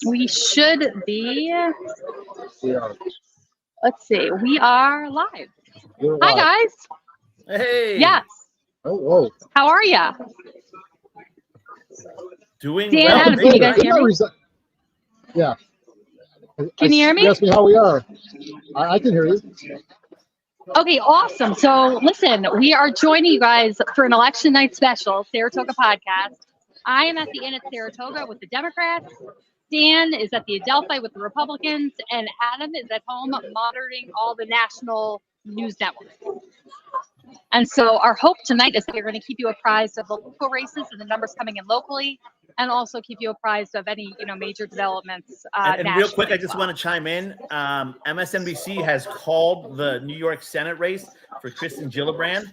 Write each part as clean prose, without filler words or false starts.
We should be. We are. Let's see. We are live. We're Hi, live. guys. Hey. Yes. Oh, whoa. How are ya? Doing Dan, well. Adam, can you guys hear me? Yeah. Can you hear me? You asked me how we are. I can hear you. Okay, awesome. So listen, we are joining you guys for an election night special, Saratoga Podcast. I am at the Inn at Saratoga with the Democrats. Dan is at the Adelphi with the Republicans, and Adam is at home monitoring all the national news networks. And so our hope tonight is that we're going to keep you apprised of the local races and the numbers coming in locally, and also keep you apprised of any major developments. And real quick, I just want to chime in. MSNBC has called the New York Senate race for Kristen Gillibrand.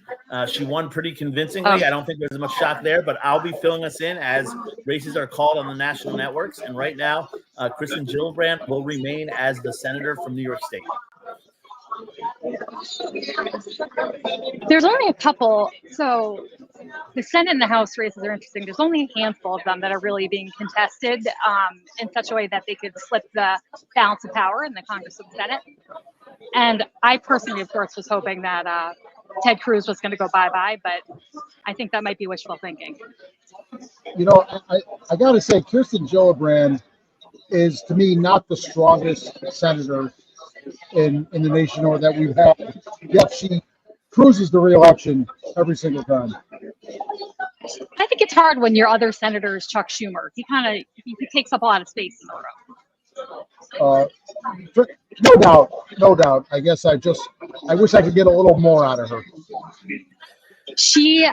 She won pretty convincingly. I don't think there's much shock there, but I'll be filling us in as races are called on the national networks. And right now, Kristen Gillibrand will remain as the senator from New York State. There's only a couple. So the Senate and the House races are interesting. There's only a handful of them that are really being contested in such a way that they could slip the balance of power in the Congress and Senate. And I personally, of course, was hoping that Ted Cruz was going to go bye-bye, but I think that might be wishful thinking. I got to say, Kirsten Gillibrand is, to me, not the strongest senator in the nation or that we've had. Yet she cruises the re-election every single time. I think it's hard when your other senator is Chuck Schumer. He takes up a lot of space in the room. No doubt. I guess I wish I could get a little more out of her.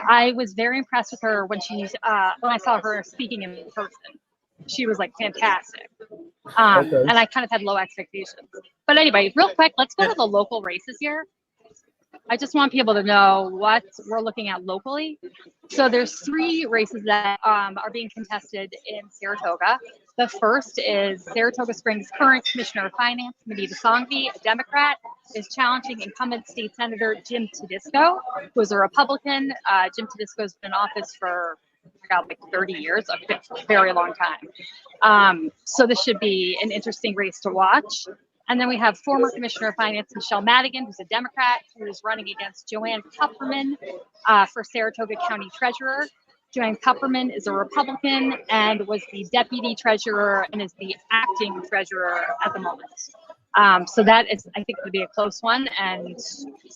I was very impressed with her when I saw her speaking in person. She was like fantastic. Okay. And I kind of had low expectations. But anyway, real quick, let's go to the local races here. I just want people to know what we're looking at locally. So there's 3 races that are being contested in Saratoga. The first is Saratoga Springs' current Commissioner of Finance, Minita Sanghvi, a Democrat, is challenging incumbent State Senator Jim Tedisco, who is a Republican. Jim Tedisco has been in office for like 30 years, a very long time. So this should be an interesting race to watch. And then we have former Commissioner of Finance Michele Madigan, who's a Democrat, who is running against Joann Kupferman for Saratoga County Treasurer. Joann Kupferman is a Republican and was the Deputy Treasurer and is the acting Treasurer at the moment. So that is, I think, going to be a close one. And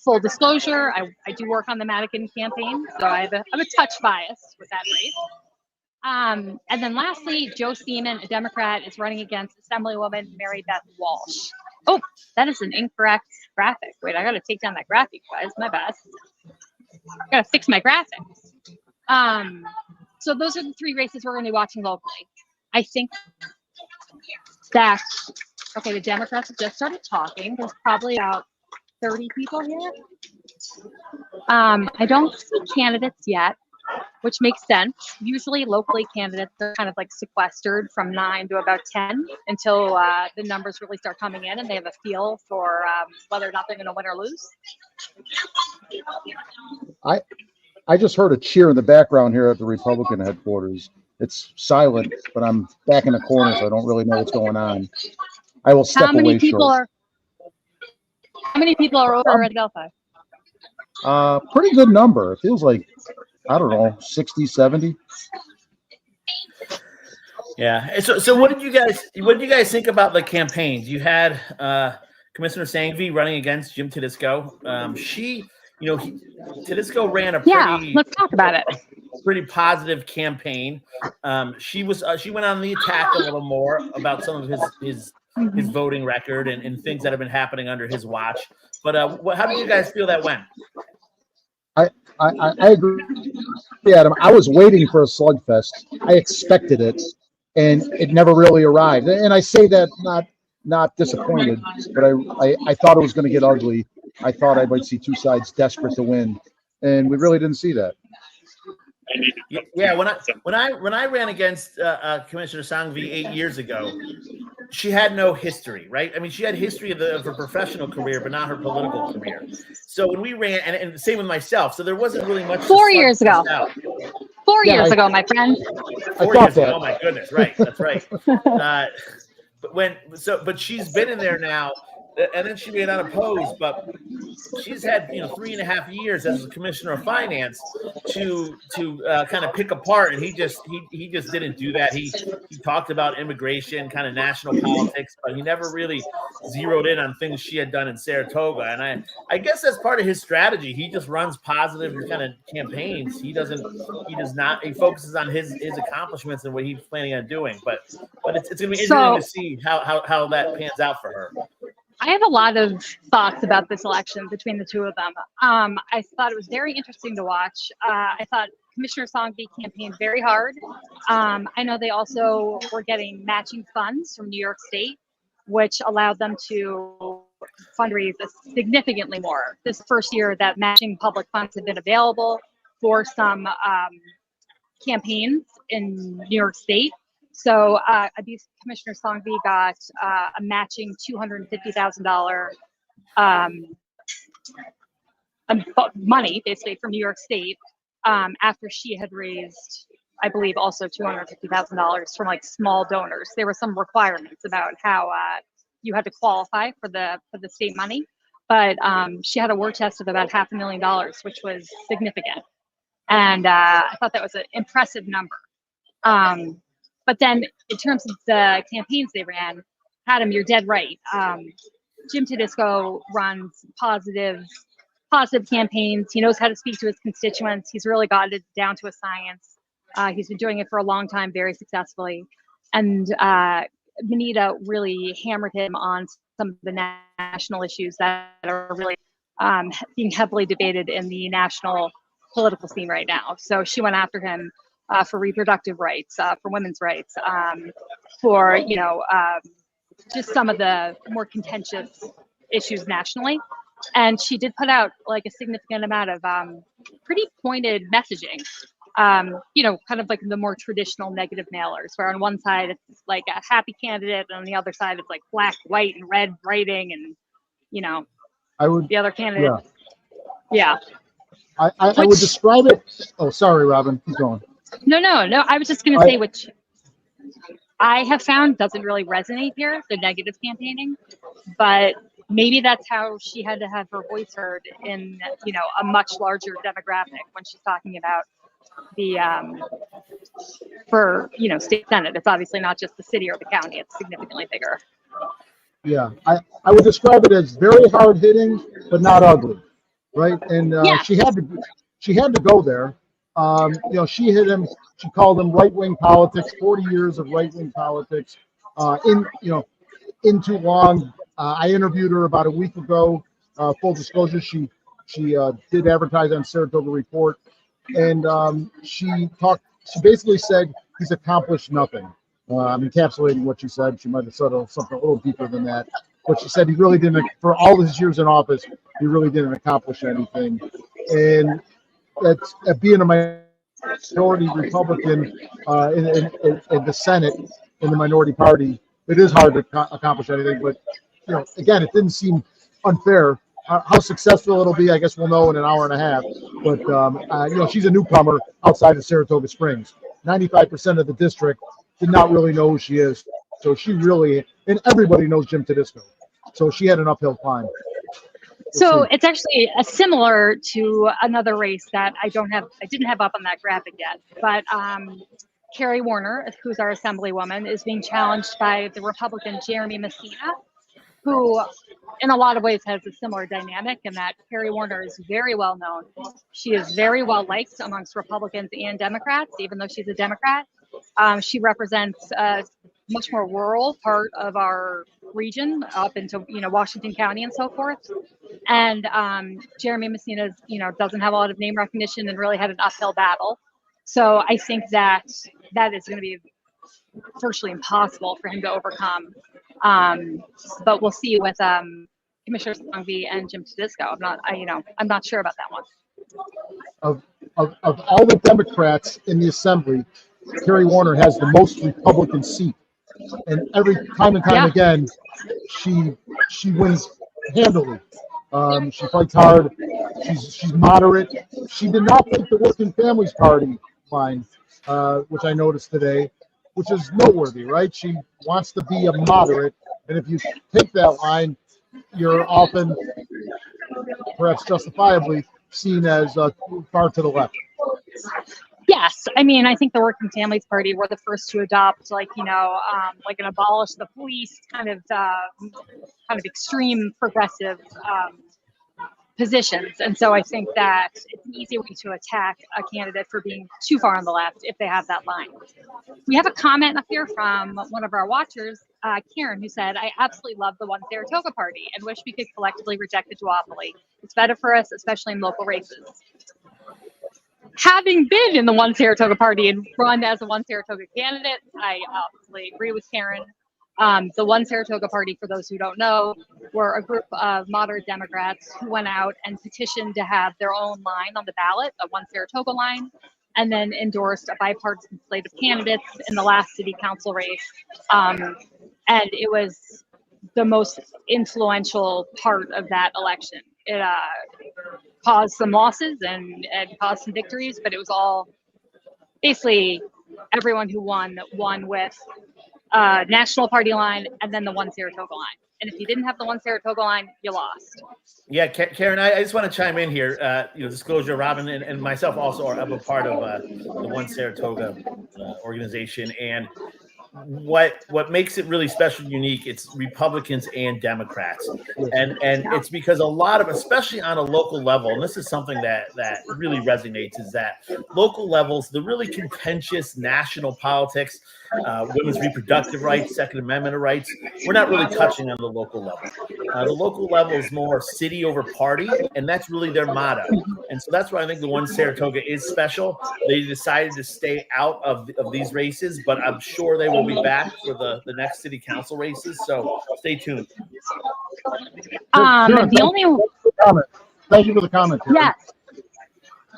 full disclosure, I do work on the Madigan campaign, so I'm a touch biased with that race. And then lastly, Joe Seeman, a Democrat, is running against Assemblywoman Beth Walsh. Oh, that is an incorrect graphic. Wait, I got to take down that graphic, guys. My bad. I got to fix my graphics. So those are the 3 races we're going to be watching locally. I think that, okay, the Democrats have just started talking. There's probably about 30 people here. I don't see candidates yet, which makes sense. Usually locally candidates are kind of like sequestered from 9 to about 10 until the numbers really start coming in and they have a feel for whether or not they're going to win or lose. I just heard a cheer in the background here at the Republican headquarters. It's silent, but I'm back in the corner, so I don't really know what's going on. I will step away short. How many people are over at Adelphi? Pretty good number. It feels like, I don't know, 60, 70. Yeah. So what did you guys think about the campaigns? You had Commissioner Sanghvi running against Jim Tedisco. Tedisco ran a let's talk about it. Pretty positive campaign. She went on the attack a little more about some of his voting record and things that have been happening under his watch. But how did you guys feel that went? I agree, Adam. I was waiting for a slugfest. I expected it, and it never really arrived. And I say that not disappointed, but I thought it was going to get ugly. I thought I might see 2 sides desperate to win, and we really didn't see that. Yeah, when I ran against Commissioner Sanghvi 8 years ago, she had no history, right? I mean, she had history of her professional career, but not her political career. So when we ran, and same with myself, so there wasn't really much. 4 years ago. 4 years ago, my friend. 4 years ago. Oh my goodness, right? That's right. but she's been in there now, and then she made unopposed, but she's had 3.5 years as a commissioner of finance to kind of pick apart, and he just didn't do that. He talked about immigration, kind of national politics, but he never really zeroed in on things she had done in Saratoga. And I guess that's part of his strategy. He just runs positive kind of campaigns. He focuses on his accomplishments and what he's planning on doing. But it's gonna be interesting to see how that pans out for her. I have a lot of thoughts about this election between the two of them. I thought it was very interesting to watch. I thought Commissioner Sanghvi campaigned very hard. I know they also were getting matching funds from New York State, which allowed them to fundraise significantly more. This first year that matching public funds have been available for some campaigns in New York State. So Commissioner Sanghvi got a matching $250,000 money, basically, from New York State after she had raised, I believe, also $250,000 from like small donors. There were some requirements about how you had to qualify for the state money, but she had a war chest of about $500,000, which was significant, and I thought that was an impressive number. But then in terms of the campaigns they ran, Adam, you're dead right. Jim Tedisco runs positive campaigns. He knows how to speak to his constituents. He's really got it down to a science. He's been doing it for a long time, very successfully. And Minita really hammered him on some of the national issues that are really being heavily debated in the national political scene right now. So she went after him for reproductive rights, for women's rights, for just some of the more contentious issues nationally. And she did put out like a significant amount of pretty pointed messaging. Kind of like the more traditional negative mailers, where on one side it's like a happy candidate, and on the other side it's like black, white, and red writing, and the other candidate. Yeah. I would describe it. Oh, sorry, Robin. Keep going. No. I was just going to say, which I have found doesn't really resonate here, the negative campaigning, but maybe that's how she had to have her voice heard in, a much larger demographic when she's talking about the, state senate. It's obviously not just the city or the county, it's significantly bigger. Yeah, I would describe it as very hard hitting, but not ugly, right? And she had to go there. She hit him. She called him right-wing politics. 40 years of right-wing politics. In too long. I interviewed her about a week ago. Full disclosure, she did advertise on Saratoga Report, and she basically said he's accomplished nothing. I'm encapsulating what she said. She might have said something a little deeper than that. But she said he really didn't, for all his years in office, he really didn't accomplish anything. And that's being a minority Republican in the Senate, in the minority party, it is hard to accomplish anything. But, again, it didn't seem unfair. How successful it'll be, I guess we'll know in an hour and a half. But, she's a newcomer outside of Saratoga Springs. 95% of the district did not really know who she is. So she really, and everybody knows Jim Tedisco. So she had an uphill climb. So it's actually similar to another race that I didn't have up on that graphic yet, but Carrie Warner, who's our Assemblywoman, is being challenged by the Republican Jeremy Messina, who in a lot of ways has a similar dynamic in that Carrie Warner is very well known. She is very well liked amongst Republicans and Democrats, even though she's a Democrat. She represents a much more rural part of our region, up into Washington County and so forth. And Jeremy Messina, doesn't have a lot of name recognition and really had an uphill battle. So I think that is going to be virtually impossible for him to overcome. But we'll see with Commissioner Sanghvi and Jim Tedisco. I'm not sure about that one. Of all the Democrats in the Assembly, Carrie Warner has the most Republican seat, and every time and time again, she wins handily. She fights hard. She's moderate. She did not pick the Working Families Party line, which I noticed today. which is noteworthy, right? She wants to be a moderate, and if you take that line, you're often, perhaps justifiably, seen as far to the left. Yes, I mean, I think the Working Families Party were the first to adopt, like an abolish the police kind of extreme progressive positions, and so I think that it's an easy way to attack a candidate for being too far on the left if they have that line. We have a comment up here from one of our watchers, Karen, who said, "I absolutely love the One Saratoga Party and wish we could collectively reject the duopoly. It's better for us, especially in local races." Having been in the One Saratoga Party and run as a One Saratoga candidate, I absolutely agree with Karen. The One Saratoga Party, for those who don't know, were a group of moderate Democrats who went out and petitioned to have their own line on the ballot, a One Saratoga line, and then endorsed a bipartisan slate of candidates in the last city council race. And it was the most influential part of that election. It caused some losses and caused some victories, but it was all basically everyone who won with national party line and then the One Saratoga line. And if you didn't have the One Saratoga line, you lost. Yeah, Karen, I just want to chime in here. Disclosure, Robin and myself also are a part of the One Saratoga organization, and what makes it really special and unique, it's Republicans and Democrats, and it's because a lot of, especially on a local level, and this is something that really resonates, is that local levels, the really contentious national politics, women's reproductive rights, Second Amendment rights, we're not really touching on the local level. The local level is more city over party, and that's really their motto. And so that's why I think the One Saratoga is special. They decided to stay out of these races, but I'm sure they will be back for the next city council races. So stay tuned. The only comment. Thank you for the comment. Karen.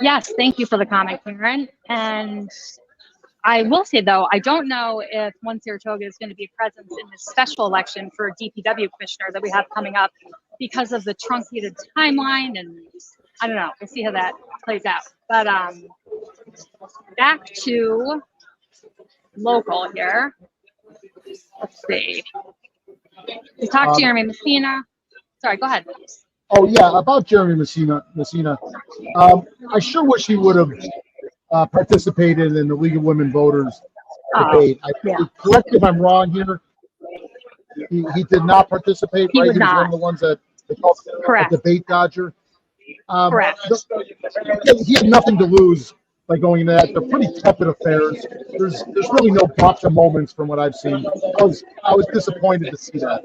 Yes, thank you for the comment, Karen. And I will say, though, I don't know if One Saratoga is going to be a presence in this special election for DPW commissioner that we have coming up because of the truncated timeline, and I don't know. We'll see how that plays out. But back to local here. Let's see. We talked to Jeremy Messina. Sorry, go ahead. Oh yeah, about Jeremy Messina. I sure wish he would have participated in the League of Women Voters debate. Correct me if I'm wrong here. He did not participate, right? He was one of the ones that they called a debate dodger. Correct. He had nothing to lose by going into that. They're pretty tepid affairs. There's really no gotcha moments from what I've seen. I was disappointed to see that.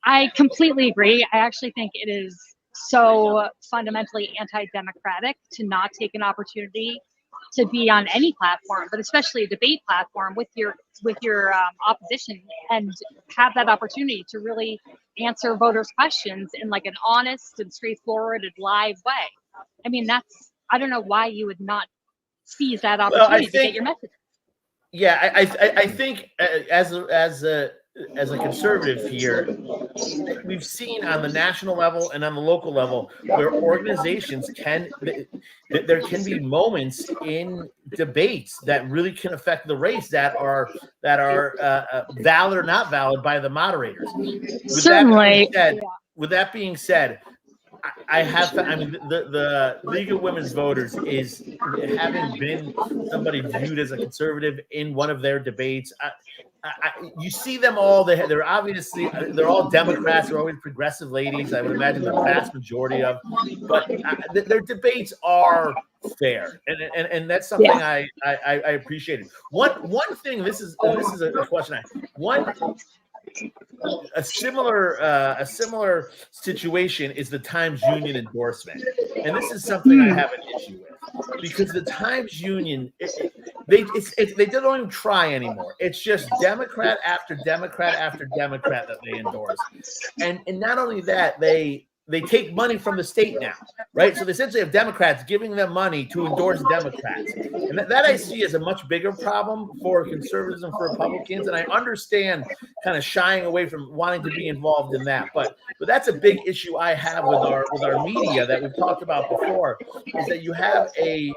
I completely agree. I actually think it is so fundamentally anti-democratic to not take an opportunity to be on any platform, but especially a debate platform with your opposition, and have that opportunity to really answer voters' questions in like an honest and straightforward and live way. I mean, I don't know why you would not seize that opportunity to get your message. Yeah, I think as a conservative here, we've seen on the national level and on the local level where organizations there can be moments in debates that really can affect the race that are valid or not valid by the moderators. With that being said, the League of Women's Voters is, having been somebody viewed as a conservative in one of their debates. You see them all. They're obviously all Democrats. They're always progressive ladies. I would imagine the vast majority of, but their debates are fair, and that's something I appreciated. One thing. This is a question. A similar situation is the Times Union endorsement, and this is something I have an issue with, because the Times Union they don't even try anymore. It's just Democrat after Democrat after Democrat that they endorse, and not only that, they take money from the state now, right? So they essentially have Democrats giving them money to endorse Democrats. And that I see as a much bigger problem for conservatives and for Republicans. And I understand kind of shying away from wanting to be involved in that. But that's a big issue I have with our media that we've talked about before, is that you have a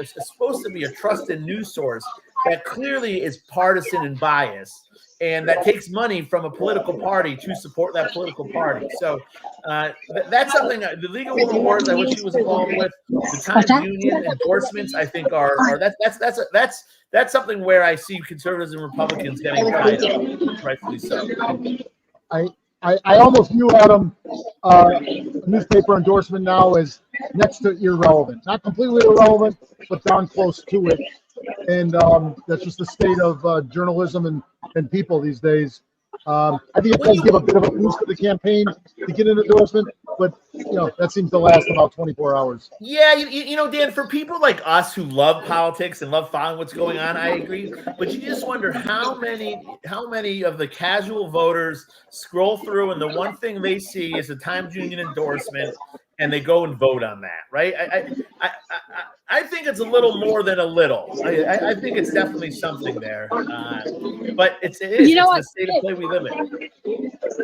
supposed to be a trusted news source that clearly is partisan and biased, and that takes money from a political party to support that political party. So that's something. The League of Women Wars, I wish she was involved with. The Times Union endorsements, I think, are that's something where I see conservatives and Republicans getting tied up, rightfully so. I almost view, Adam, newspaper endorsement now as next to irrelevant. Not completely irrelevant, but darn close to it. And that's just the state of journalism and people these days. I think it does give a bit of a boost to the campaign to get an endorsement, but that seems to last about 24 hours. Yeah, Dan, for people like us who love politics and love following what's going on, I agree. But you just wonder how many of the casual voters scroll through and the one thing they see is a Times Union endorsement and they go and vote on that, right? I think it's a little more than a little. I think it's definitely something there. But it's the state of play we live in.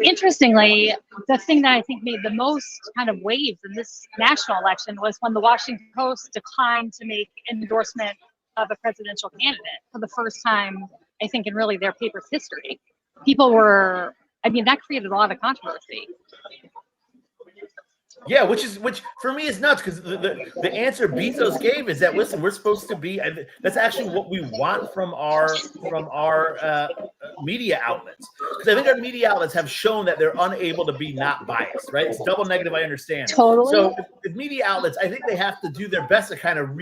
Interestingly, the thing that I think made the most kind of waves in this national election was when the Washington Post declined to make an endorsement of a presidential candidate for the first time, I think, in really their paper's history. That created a lot of controversy. Yeah, which for me is nuts, because the answer Bezos gave is that, listen, we're supposed to be. That's actually what we want from our media outlets, because I think our media outlets have shown that they're unable to be not biased. Right? It's double negative. I understand. Totally. So if media outlets, I think they have to do their best to kind of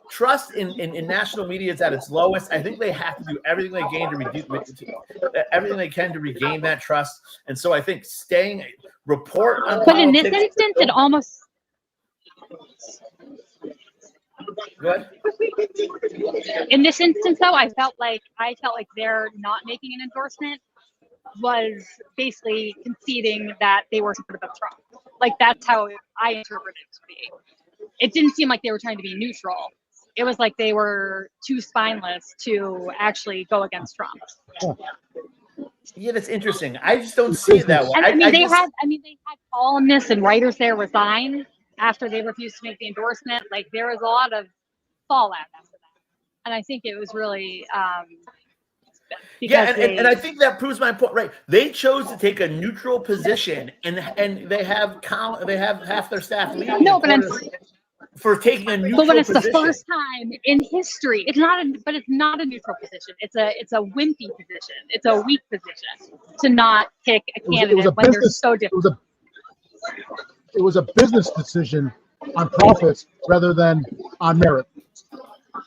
trust in national media is at its lowest. I think they have to do everything they can to regain that trust. And so I think report on but in this instance, it almost. Go ahead. In this instance, though, I felt like they're not making an endorsement was basically conceding that they were supportive of Trump. Like, that's how I interpreted it to be. It didn't seem like they were trying to be neutral. It was like they were too spineless to actually go against Trump. Yeah, that's interesting. I just don't see it that way. And, they had columnists and writers there resign after they refused to make the endorsement. Like, there was a lot of fallout after that, and I think it was really and I think that proves my point. Right? They chose to take a neutral position, and they have half their staff leaving. No, but for taking a neutral but when it's position. The first time in history, it's not a neutral position. It's a wimpy position. It's a weak position to not pick a candidate when they're so different. It was a business decision on profits rather than on merit.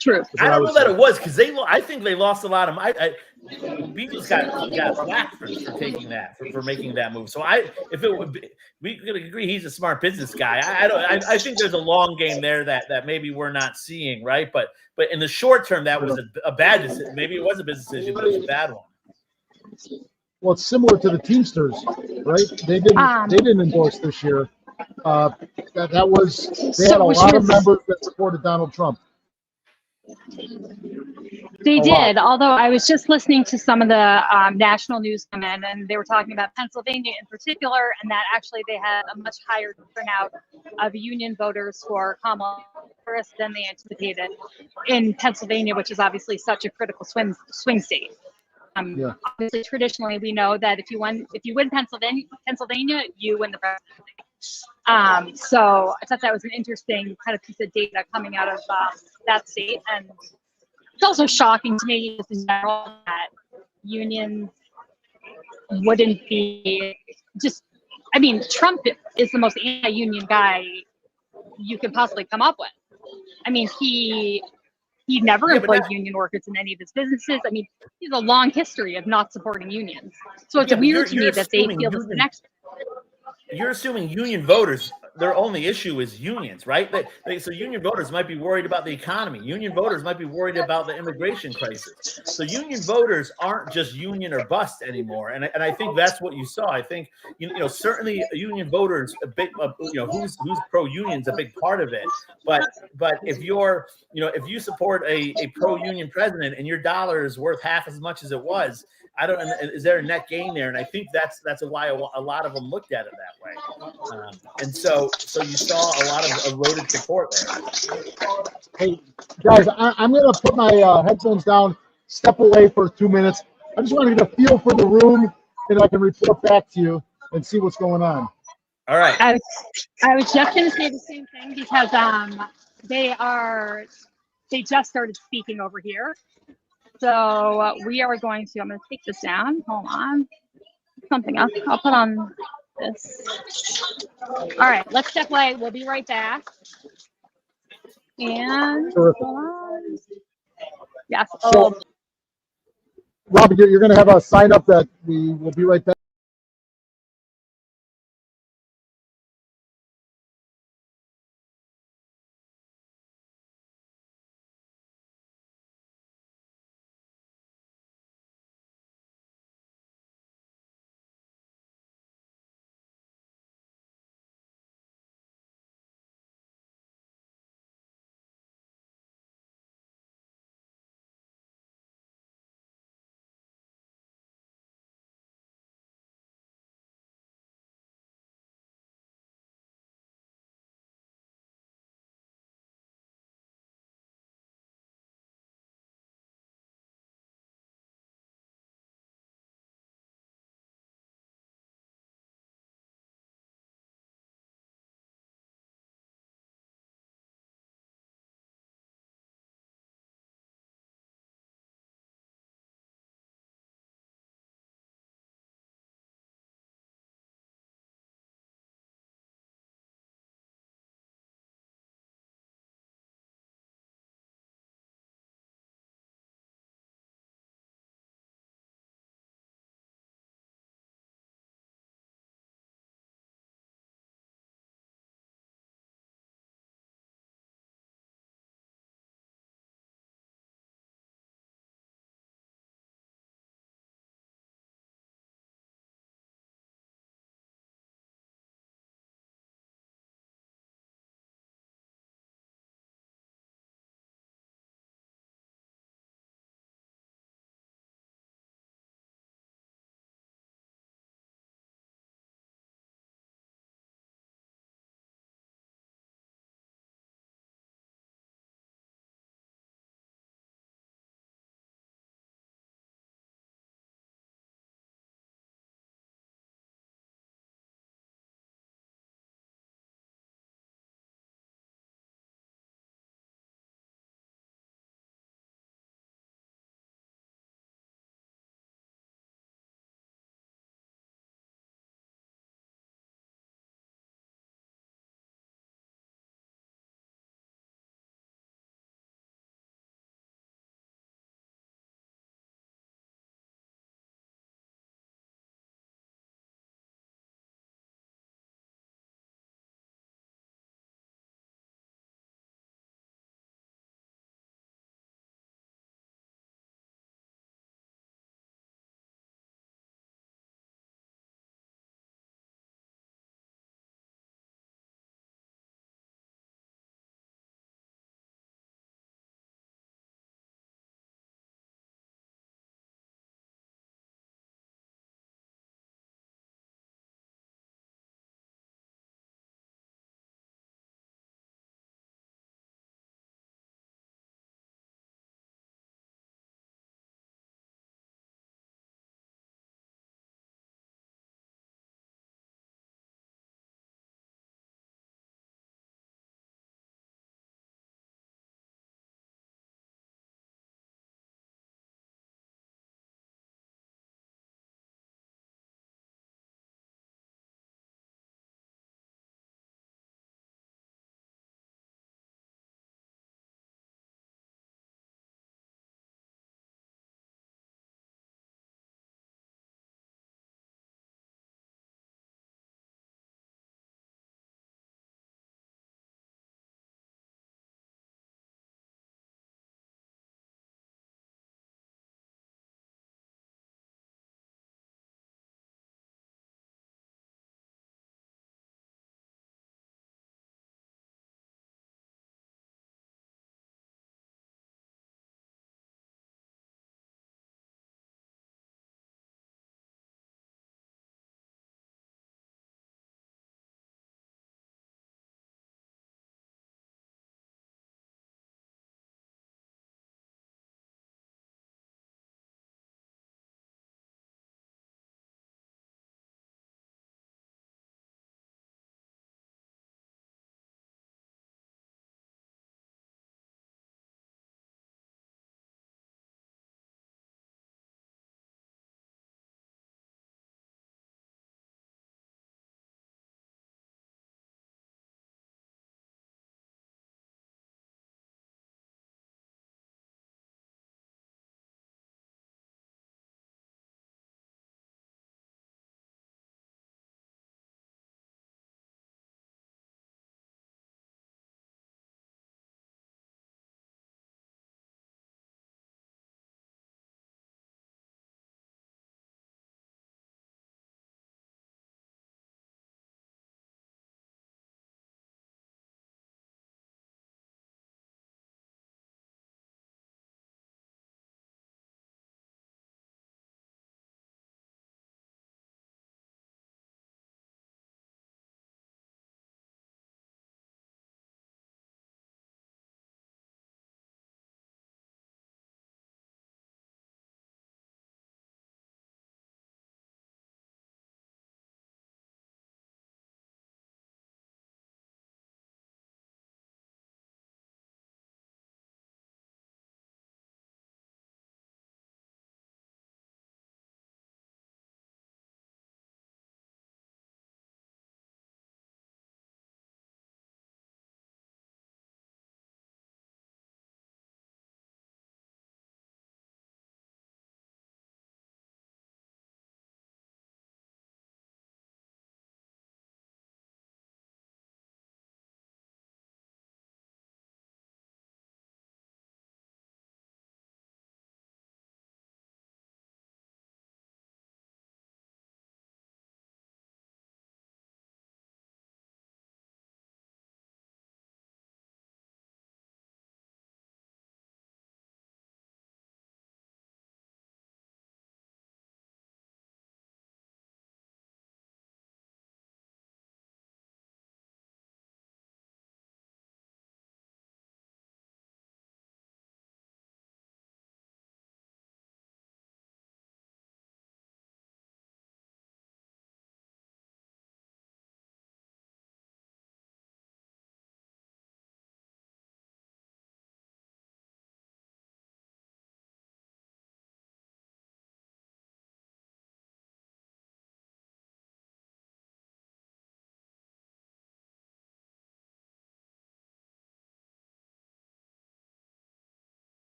True. I don't know that it was, because I think they lost a lot of money. Bezos got flack for taking that, for making that move. So we could agree he's a smart business guy. I think there's a long game there that maybe we're not seeing, right? But in the short term, that was a bad decision. Maybe it was a business decision, but it was a bad one. Well, it's similar to the Teamsters, right? They didn't endorse this year. They had a lot of members that supported Donald Trump. They did, although I was just listening to some of the national news come in, and they were talking about Pennsylvania in particular, and that actually they had a much higher turnout of union voters for Kamala Harris than they anticipated in Pennsylvania, which is obviously such a critical swing state. Obviously, traditionally, we know that if you win Pennsylvania, you win the presidency. So I thought that was an interesting kind of piece of data coming out of that state, and it's also shocking to me just in general that unions wouldn't be Trump is the most anti-union guy you could possibly come up with. I mean, he never employed union workers in any of his businesses. I mean, he has a long history of not supporting unions. So it's weird to me that they feel this connection. You're assuming union voters, their only issue is unions, right? So union voters might be worried about the economy. Union voters might be worried about the immigration crisis. So union voters aren't just union or bust anymore. And I think that's what you saw. I think, certainly union voters, a big, who's pro-union is a big part of it. But if if you support a pro-union president and your dollar is worth half as much as it was, is there a net gain there? And I think that's why a lot of them looked at it that way. And so you saw a lot of eroded support there. Hey, guys, I'm going to put my headphones down step away for 2 minutes. I just want to get a feel for the room, and I can report back to you and see what's going on. All right. I was just going to say the same thing because they just started speaking over here. So we are going to, I'm going to take this down. Hold on. Something else. I'll put on this. All right, let's step away. We'll be right back. And yes. So, Robin, you're going to have a sign up that we will be right back.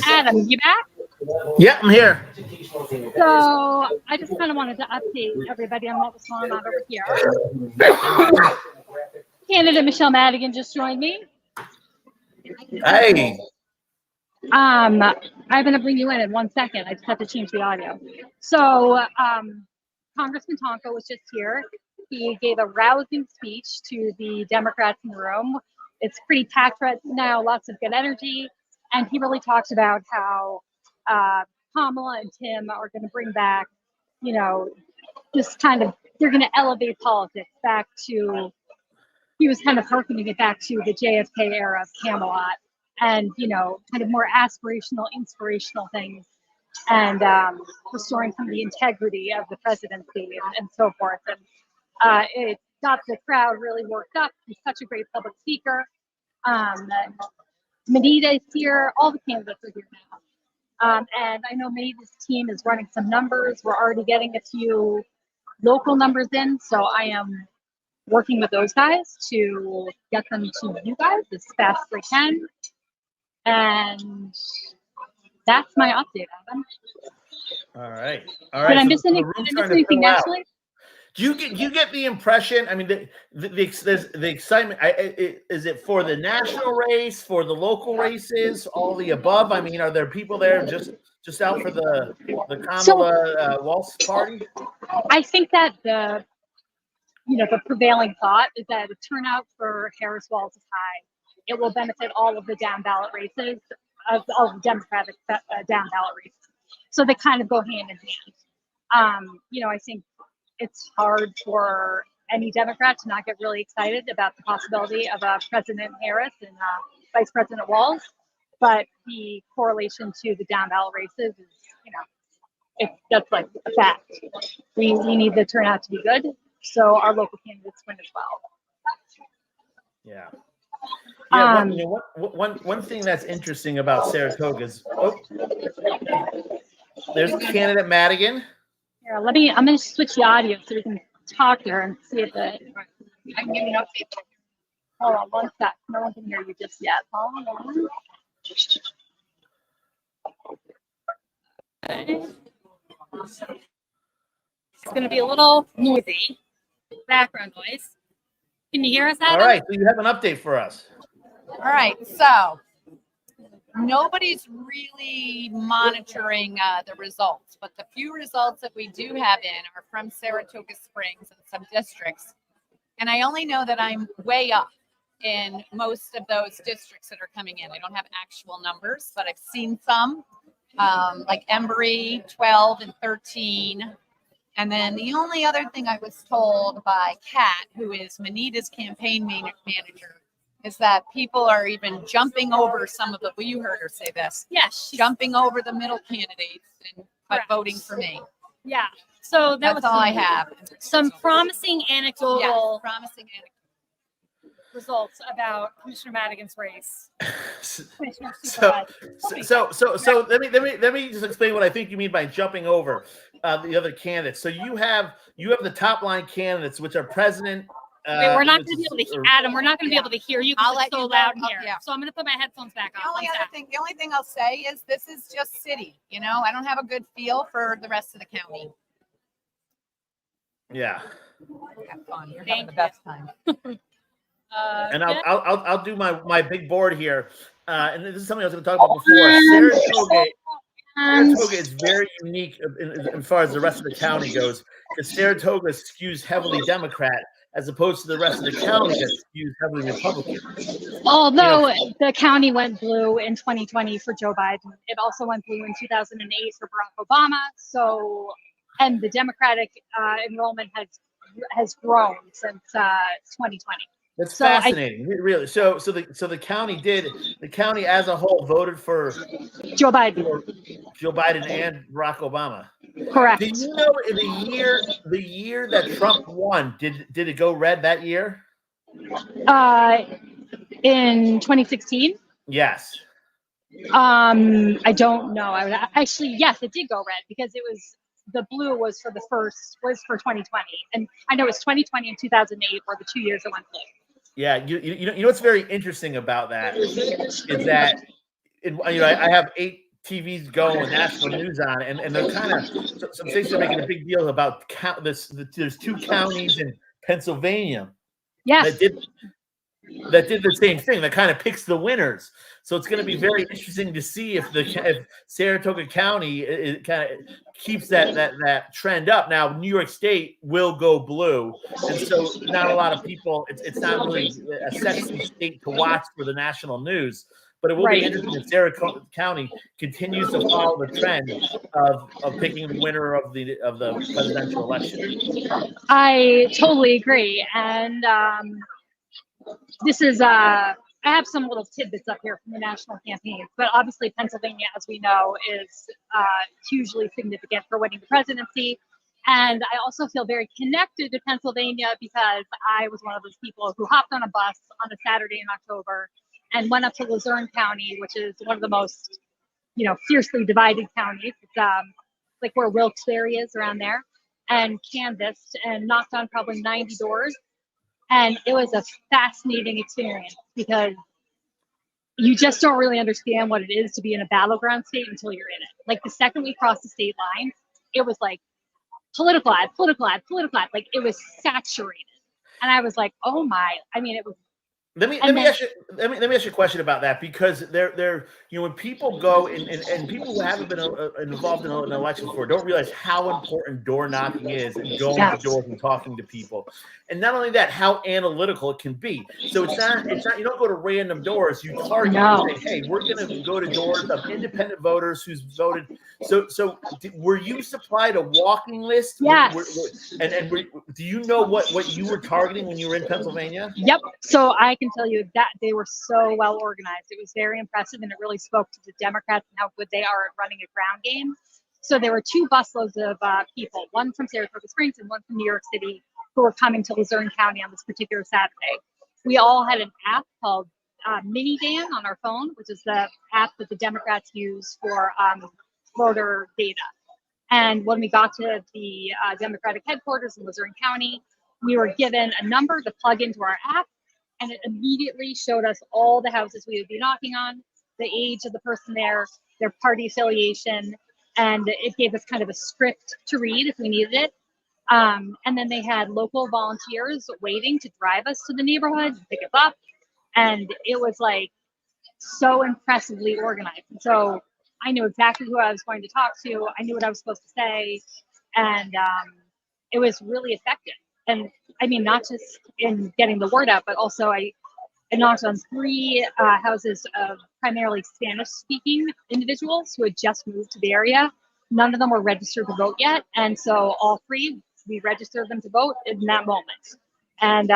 Adam, you back? Yeah, I'm here. So I just kind of wanted to update everybody on what was going on over here. Candidate Michele Madigan just joined me. Hey. I'm going to bring you in 1 second. I just have to change the audio. So Congressman Tonko was just here. He gave a rousing speech to the Democrats in the room. It's pretty packed right now, lots of good energy. And he really talked about how Kamala and Tim are going to bring back, just kind of, they're going to elevate politics back to, he was kind of hearkening it back to the JFK era of Camelot and, kind of more aspirational, inspirational things and restoring some of the integrity of the presidency and so forth. And it got the crowd really worked up. He's such a great public speaker. Minita is here. All the candidates are here now. And I know Minita's team is running some numbers. We're already getting a few local numbers in. So I am working with those guys to get them to you guys as fast as I can. And that's my update, Adam. All right. Did I miss anything naturally? Do you get the impression? I mean, the excitement. Is it for the national race, for the local races, all the above? I mean, are there people there just out for the Kamala Walsh party? I think that the prevailing thought is that the turnout for Harris Walsh is high. It will benefit all of the down ballot races, all the Democratic down ballot races. So they kind of go hand in hand. I think it's hard for any Democrat to not get really excited about the possibility of President Harris and Vice President Walsh, but the correlation to the down ballot races is, that's like a fact. We need the turnout to be good, so our local candidates win as well. Yeah. One thing that's interesting about Saratoga is, there's candidate Madigan. Here, I'm going to switch the audio so we can talk there and see if I can give you an update. Hold on 1 sec. No one can hear you just yet. Hold on. Okay. It's going to be a little noisy. Background noise. Can you hear us, Adam? All right. So you have an update for us. All right. So nobody's really monitoring the results, but the few results that we do have in are from Saratoga Springs and some districts. And I only know that I'm way up in most of those districts that are coming in. I don't have actual numbers, but I've seen some, like Embry, 12 and 13. And then the only other thing I was told by Kat, who is Minita's campaign manager, is that people are even jumping over some of the, well, you heard her say this. Yes. Jumping over the middle candidates and by voting for me. Yeah. So That's all I have. Some promising anecdotal Yeah, promising anecdotal. results about Commissioner Madigan's race. So let me just explain what I think you mean by jumping over the other candidates. So you have the top line candidates, which are president. Wait, we're not going to be able to hear Adam. We're not going to be able to hear you because it's so loud here. Yeah. So I'm going to put my headphones back on. The only thing I'll say is this is just city. I don't have a good feel for the rest of the county. Yeah. Have fun. You're having the best time. And I'll do my big board here. And this is something I was going to talk about before. Saratoga is very unique as far as the rest of the county goes, because Saratoga skews heavily Democrat as opposed to the rest of the county that skews heavily Republican. Although the county went blue in 2020 for Joe Biden, it also went blue in 2008 for Barack Obama. So, and the Democratic enrollment has grown since 2020. That's fascinating, really. So the county as a whole voted for Joe Biden and Barack Obama. Correct. Do you know in the year that Trump won, did it go red that year? In 2016? Yes. I don't know. Yes, it did go red because the blue was for 2020, and I know it's 2020 and 2008 were the 2 years it went blue. Yeah, you know what's very interesting about that is that I have 8 TVs going with national news on, and they're kind of some states are making a big deal about there's 2 counties in Pennsylvania Yes. that did the same thing, that kind of picks the winners. So it's going to be very interesting to see if Saratoga County kind of keeps that trend up. Now, New York State will go blue, and so not a lot of people. It's not really a sexy state to watch for the national news. But it will be interesting if Saratoga County continues to follow the trend of picking the winner of the presidential election. I totally agree. And this is I have some little tidbits up here from the national campaigns, but obviously Pennsylvania, as we know, is hugely significant for winning the presidency. And I also feel very connected to Pennsylvania because I was one of those people who hopped on a bus on a Saturday in October and went up to Luzerne County, which is one of the most, fiercely divided counties. It's like where Wilkes-Barre is, around there, and canvassed and knocked on probably 90 doors. And it was a fascinating experience because you just don't really understand what it is to be in a battleground state until you're in it. Like the second we crossed the state line, it was like political ad. Like it was saturated. And I was like, oh my, it was. Let me ask you a question about that, because they're when people go and people who haven't been involved in an election before don't realize how important door knocking is and going to doors and talking to people, and not only that, how analytical it can be. So it's not you don't go to random doors. You target and say, hey, we're going to go to doors of independent voters who's voted. So were you supplied a walking list? Yes. And do you know what you were targeting when you were in Pennsylvania? Yep. So I can tell you that they were so well organized. It was very impressive, and it really spoke to the Democrats and how good they are at running a ground game. So there were 2 busloads of people, one from Saratoga Springs and one from New York City, who were coming to Luzerne County on this particular Saturday. We all had an app called Minidan on our phone, which is the app that the Democrats use for voter data. And when we got to the Democratic headquarters in Luzerne County, we were given a number to plug into our app, and it immediately showed us all the houses we would be knocking on, the age of the person there, their party affiliation, and it gave us kind of a script to read if we needed it. And then they had local volunteers waiting to drive us to the neighborhood and pick us up. And it was like so impressively organized. And so I knew exactly who I was going to talk to. I knew what I was supposed to say. And it was really effective. And not just in getting the word out, but also I knocked on 3 houses of primarily Spanish-speaking individuals who had just moved to the area. None of them were registered to vote yet. And so all 3, we registered them to vote in that moment. And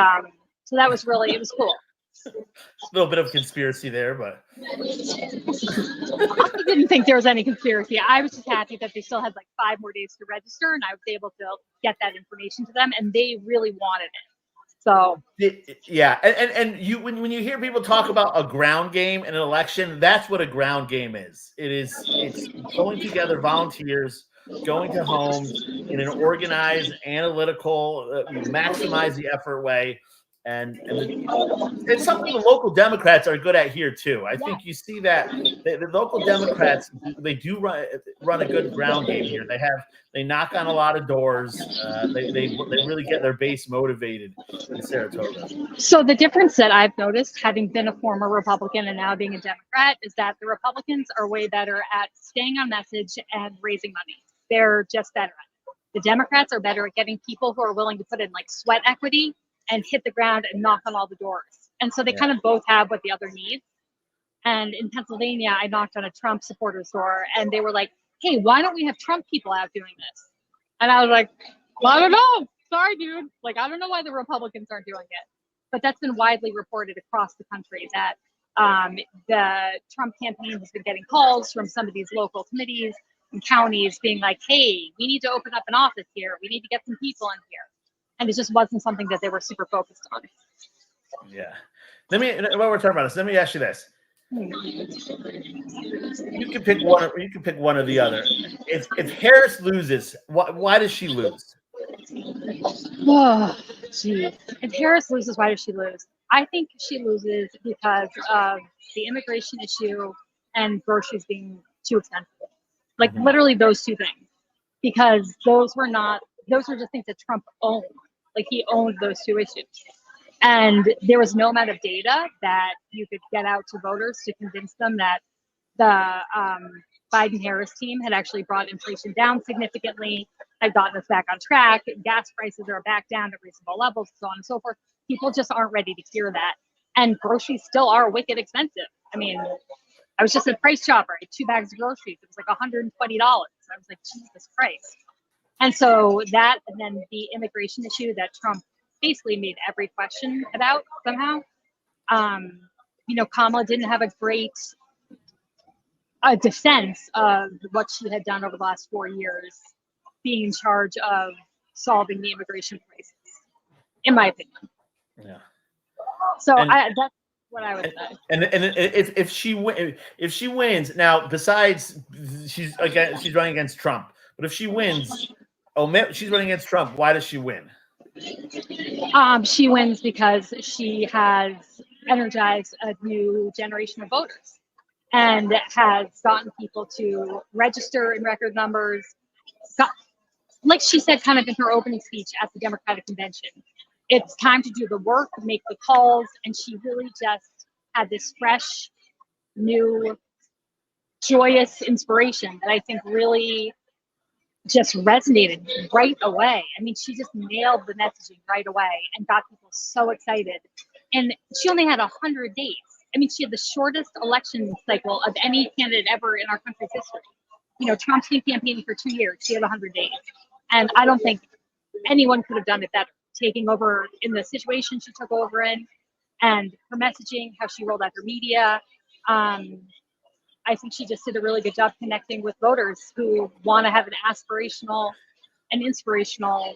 so that was it was cool. A little bit of conspiracy there, but I didn't think there was any conspiracy. I was just happy that they still had like 5 more days to register, and I was able to get that information to them, and they really wanted it. So yeah, and you when you hear people talk about a ground game in an election, that's what a ground game is. It's pulling together volunteers, going to homes in an organized, analytical, maximize the effort way. And it's something the local Democrats are good at here too. I think you see that the local Democrats, they do run a good ground game here. They knock on a lot of doors. They really get their base motivated in Saratoga. So the difference that I've noticed, having been a former Republican and now being a Democrat, is that the Republicans are way better at staying on message and raising money. They're just better at it. The Democrats are better at getting people who are willing to put in like sweat equity and hit the ground and knock on all the doors. And so they kind of both have what the other needs. And in Pennsylvania, I knocked on a Trump supporters door, and they were like, hey, why don't we have Trump people out doing this? And I was like, well, I don't know. Sorry, dude. Like, I don't know why the Republicans aren't doing it. But that's been widely reported across the country that the Trump campaign has been getting calls from some of these local committees and counties being like, hey, we need to open up an office here. We need to get some people in here. And it just wasn't something that they were super focused on. Yeah. While we're talking about this, let me ask you this. You can pick one, or you can pick one or the other. If Harris loses, why does she lose? Oh, geez. If Harris loses, why does she lose? I think she loses because of the immigration issue and groceries being too expensive. Like literally those two things, because those were just things that Trump owned. Like he owned those two issues. And there was no amount of data that you could get out to voters to convince them that the Biden-Harris team had actually brought inflation down significantly, had gotten us back on track. Gas prices are back down to reasonable levels, so on and so forth. People just aren't ready to hear that. And groceries still are wicked expensive. I mean, I was just at Price Chopper. I had 2 bags of groceries. It was like $120. I was like, Jesus Christ. And so that, and then the immigration issue that Trump basically made every question about somehow. Kamala didn't have a great defense of what she had done over the last 4 years, being in charge of solving the immigration crisis, in my opinion. Yeah. So that's what I would say. And if she wins now, besides she's running against Trump, but if she wins, she's running against Trump. Why does she win? She wins because she has energized a new generation of voters and has gotten people to register in record numbers. Like she said kind of in her opening speech at the Democratic convention, it's time to do the work, make the calls, and she really just had this fresh, new, joyous inspiration that I think really just resonated right away. I mean, she just nailed the messaging right away and got people so excited. And she only had 100 days. I mean, she had the shortest election cycle of any candidate ever in our country's history. Trump's been campaigning for 2 years. She had 100 days. And I don't think anyone could have done it better, taking over in the situation she took over in, and her messaging, how she rolled out her media. I think she just did a really good job connecting with voters who want to have an aspirational and inspirational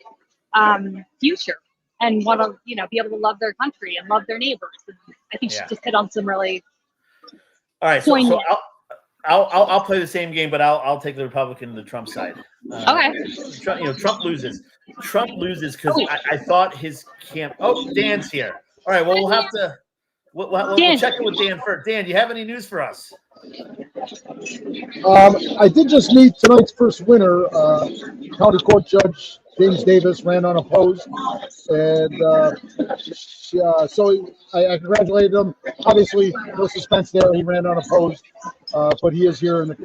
future and want to, be able to love their country and love their neighbors. And I think she just hit on some really. All right, so I'll play the same game, but I'll take the Republican to the Trump side. Okay. Trump loses. Trump loses because I thought his camp. Oh, Dan's here. All right, well we'll have to. We'll check in with Dan first. Dan, do you have any news for us? I did just meet tonight's first winner. County Court Judge James Davis ran unopposed, and so I congratulated him. Obviously, no suspense there. He ran unopposed, but he is here in the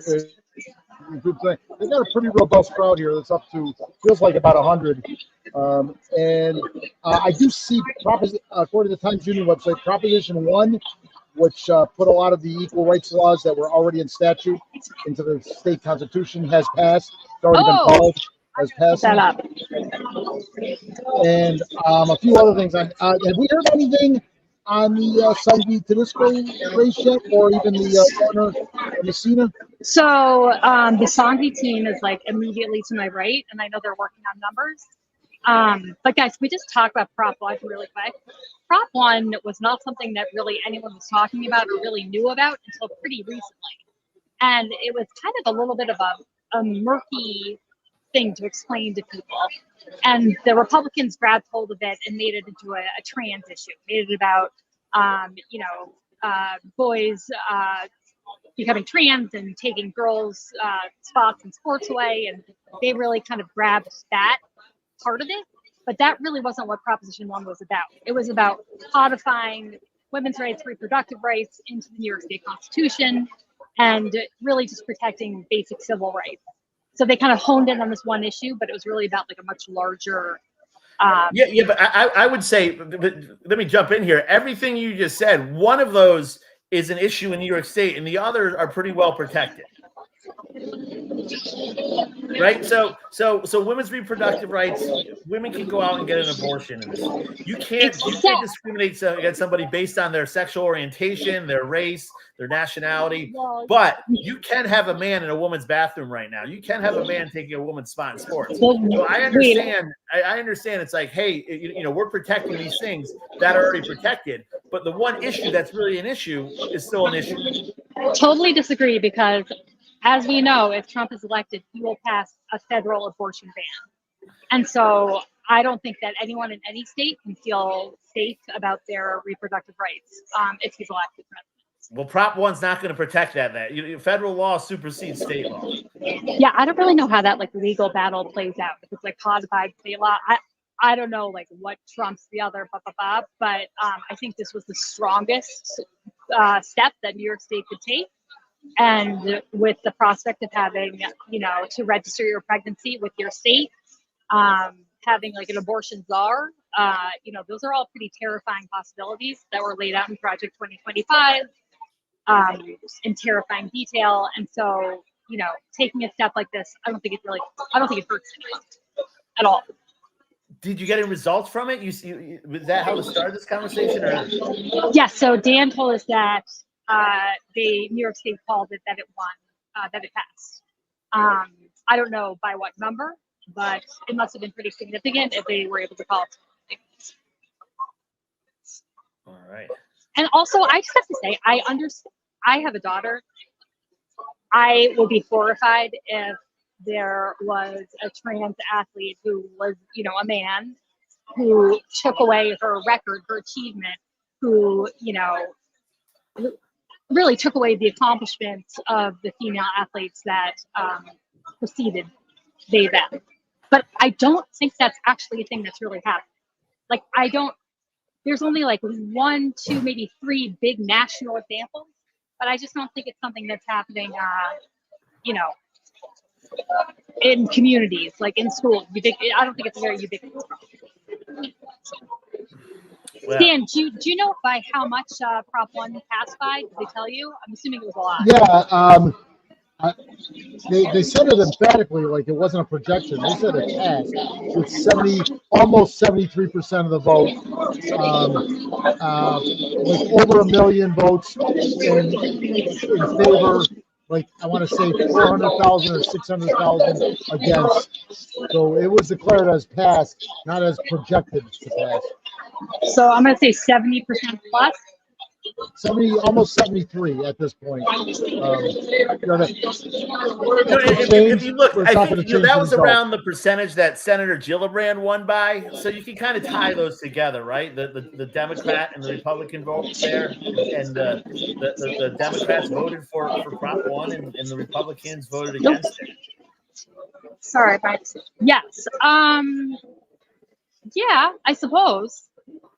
group tonight. They've got a pretty robust crowd here. That's up to feels like about 100. And I do see, according to the Times Union website, Proposition 1, which put a lot of the equal rights laws that were already in statute into the state constitution, has passed. It's already been called. Has passed. And a few other things. Have we heard anything on the Sanghvi Tedisco race yet, or even the corner Messina? So the Sanghvi team is like immediately to my right, and I know they're working on numbers. But guys, we just talk about Prop 1 really quick. Prop 1 was not something that really anyone was talking about or really knew about until pretty recently. And it was kind of a little bit of a murky thing to explain to people. And the Republicans grabbed hold of it and made it into a trans issue, made it about, boys becoming trans and taking girls' spots in sports away. And they really kind of grabbed that part of it. But that really wasn't what Proposition 1 was about. It was about codifying women's rights, reproductive rights into the New York State Constitution, and really just protecting basic civil rights. So they kind of honed in on this one issue, but it was really about like a much larger. But I would say, let me jump in here. Everything you just said, one of those is an issue in New York State, and the others are pretty well protected. Right, so women's reproductive rights. Women can go out and get an abortion. You can't discriminate against somebody based on their sexual orientation, their race, their nationality. But you can have a man in a woman's bathroom right now. You can have a man taking a woman's spot in sports. So I understand. I understand. It's like, hey, we're protecting these things that are already protected. But the one issue that's really an issue is still an issue. Totally disagree, because as we know, if Trump is elected, he will pass a federal abortion ban. And so I don't think that anyone in any state can feel safe about their reproductive rights if he's elected president. Well, Prop 1's not going to protect that. Federal law supersedes state law. Yeah, I don't really know how that like legal battle plays out. If it's like codified state law, I don't know like what trumps the other, but I think this was the strongest step that New York State could take. And with the prospect of having, to register your pregnancy with your state, having like an abortion czar, those are all pretty terrifying possibilities that were laid out in Project 2025 in terrifying detail. And so, taking a step like this, I don't think it hurts anyone at all. Did you get any results from it? Was that how it started this conversation? Or? Yes. So Dan told us that New York State called it that it won, that it passed. I don't know by what number, but it must have been pretty significant if they were able to call it. All right. And also, I just have to say, I understand. I have a daughter. I would be horrified if there was a trans athlete who was, a man who took away her record, her achievement, who, really took away the accomplishments of the female athletes that preceded them. But I don't think that's actually a thing that's really happening. Like, there's only like 1, 2, maybe 3 big national examples, but I just don't think it's something that's happening, in communities, like in schools. I don't think it's a very ubiquitous problem. Well, Dan, do you know by how much Prop 1 passed by? Did they tell you? I'm assuming it was a lot. Yeah, they said it emphatically, like it wasn't a projection. They said it passed with almost 73% of the vote, with over 1 million votes in favor. Like I want to say 400,000 or 600,000 against. So it was declared as passed, not as projected to pass. So I'm going to say 70% plus. 70, almost 73 at this point. If you look, I think that was around the percentage that Senator Gillibrand won by. So you can kind of tie those together, right? The Democrat and the Republican votes there, and the Democrats voted for Prop 1, and the Republicans voted against it. Sorry, but yes, yeah, I suppose.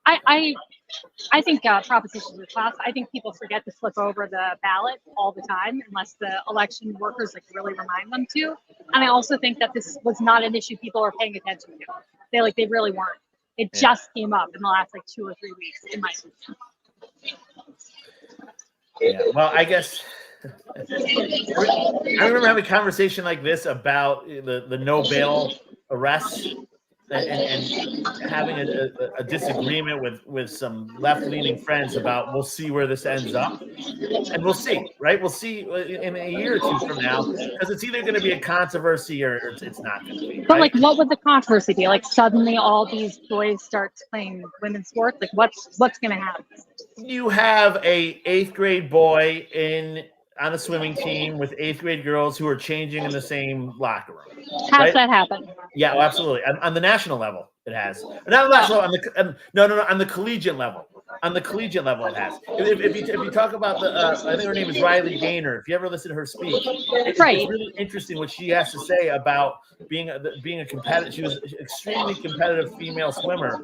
I think propositions are tough. I think people forget to flip over the ballot all the time unless the election workers like really remind them to. And I also think that this was not an issue people are paying attention to. They really weren't. It just came up in the last like 2 or 3 weeks, in my opinion. Yeah. Well, I guess I remember having a conversation like this about the no bail arrests. And having a disagreement with some left-leaning friends about we'll see where this ends up, and we'll see, right? We'll see in a year or 2 from now, because it's either going to be a controversy or it's not going to be. Right? But like, what would the controversy be? Like, suddenly all these boys start playing women's sports. Like, what's going to happen? You have a 8th grade boy on a swimming team with 8th grade girls who are changing in the same locker room. Has that happened? Yeah, well, absolutely. On the national level, it has. Not on the national level, on the collegiate level. On the collegiate level, it has. If you talk about I think her name is Riley Gaynor. If you ever listen to her speak, it's really interesting what she has to say about being a competitive. She was an extremely competitive female swimmer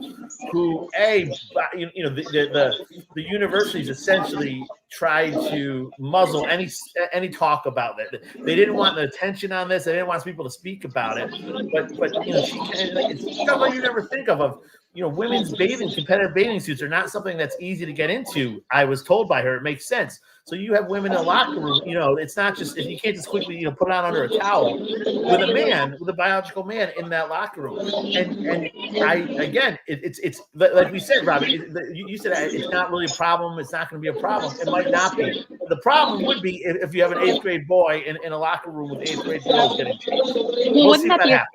who, the universities essentially tried to muzzle any talk about that. They didn't want the attention on this. They didn't want people to speak about it. But it's stuff you never think of. Women's competitive bathing suits are not something that's easy to get into. I was told by her, it makes sense. So you have women in the locker room, it's not just, you can't just quickly, put it on under a towel with a biological man in that locker room. And it's like we said, Robert, you said it's not really a problem. It's not going to be a problem. It might not be. The problem would be if you have an 8th grade boy in a locker room with 8th grade girls getting changed. Wouldn't that be a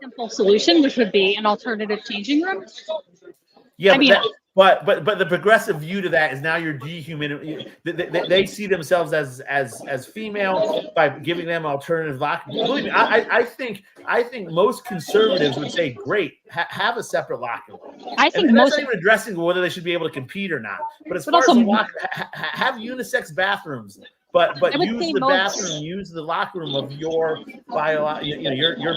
simple solution, which would be an alternative changing room? Yeah, But the progressive view to that is now you're dehumanizing. They see themselves as female by giving them alternative locker. Believe me, I think most conservatives would say, great, have a separate locker room. I think and that's most not even addressing whether they should be able to compete or not. But as But far as also- the locker, have unisex bathrooms. But I would use say the most- bathroom, use the locker room of your your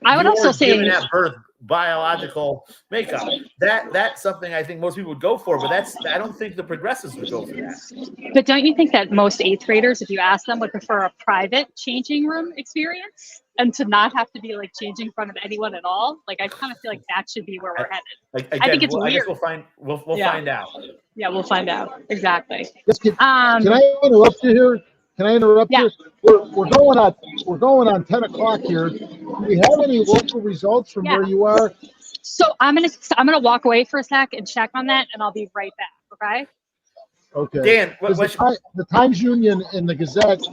I would also say given at birth biological makeup. That's something I think most people would go for, but I don't think the progressives would go for that. But don't you think that most eighth graders, if you ask them, would prefer a private changing room experience and to not have to be like changing in front of anyone at all? Like, I kind of feel like that should be where we're headed. Again, I think it's I guess weird. we'll Yeah. find out. Yeah, we'll find out. Exactly. Can I interrupt you here? Can I interrupt Yeah. you? We're going on 10 o'clock here. Do we have any local results from where you are? So I'm gonna walk away for a sec and check on that, and I'll be right back. Okay. Okay. Dan, The Times Union and the Gazette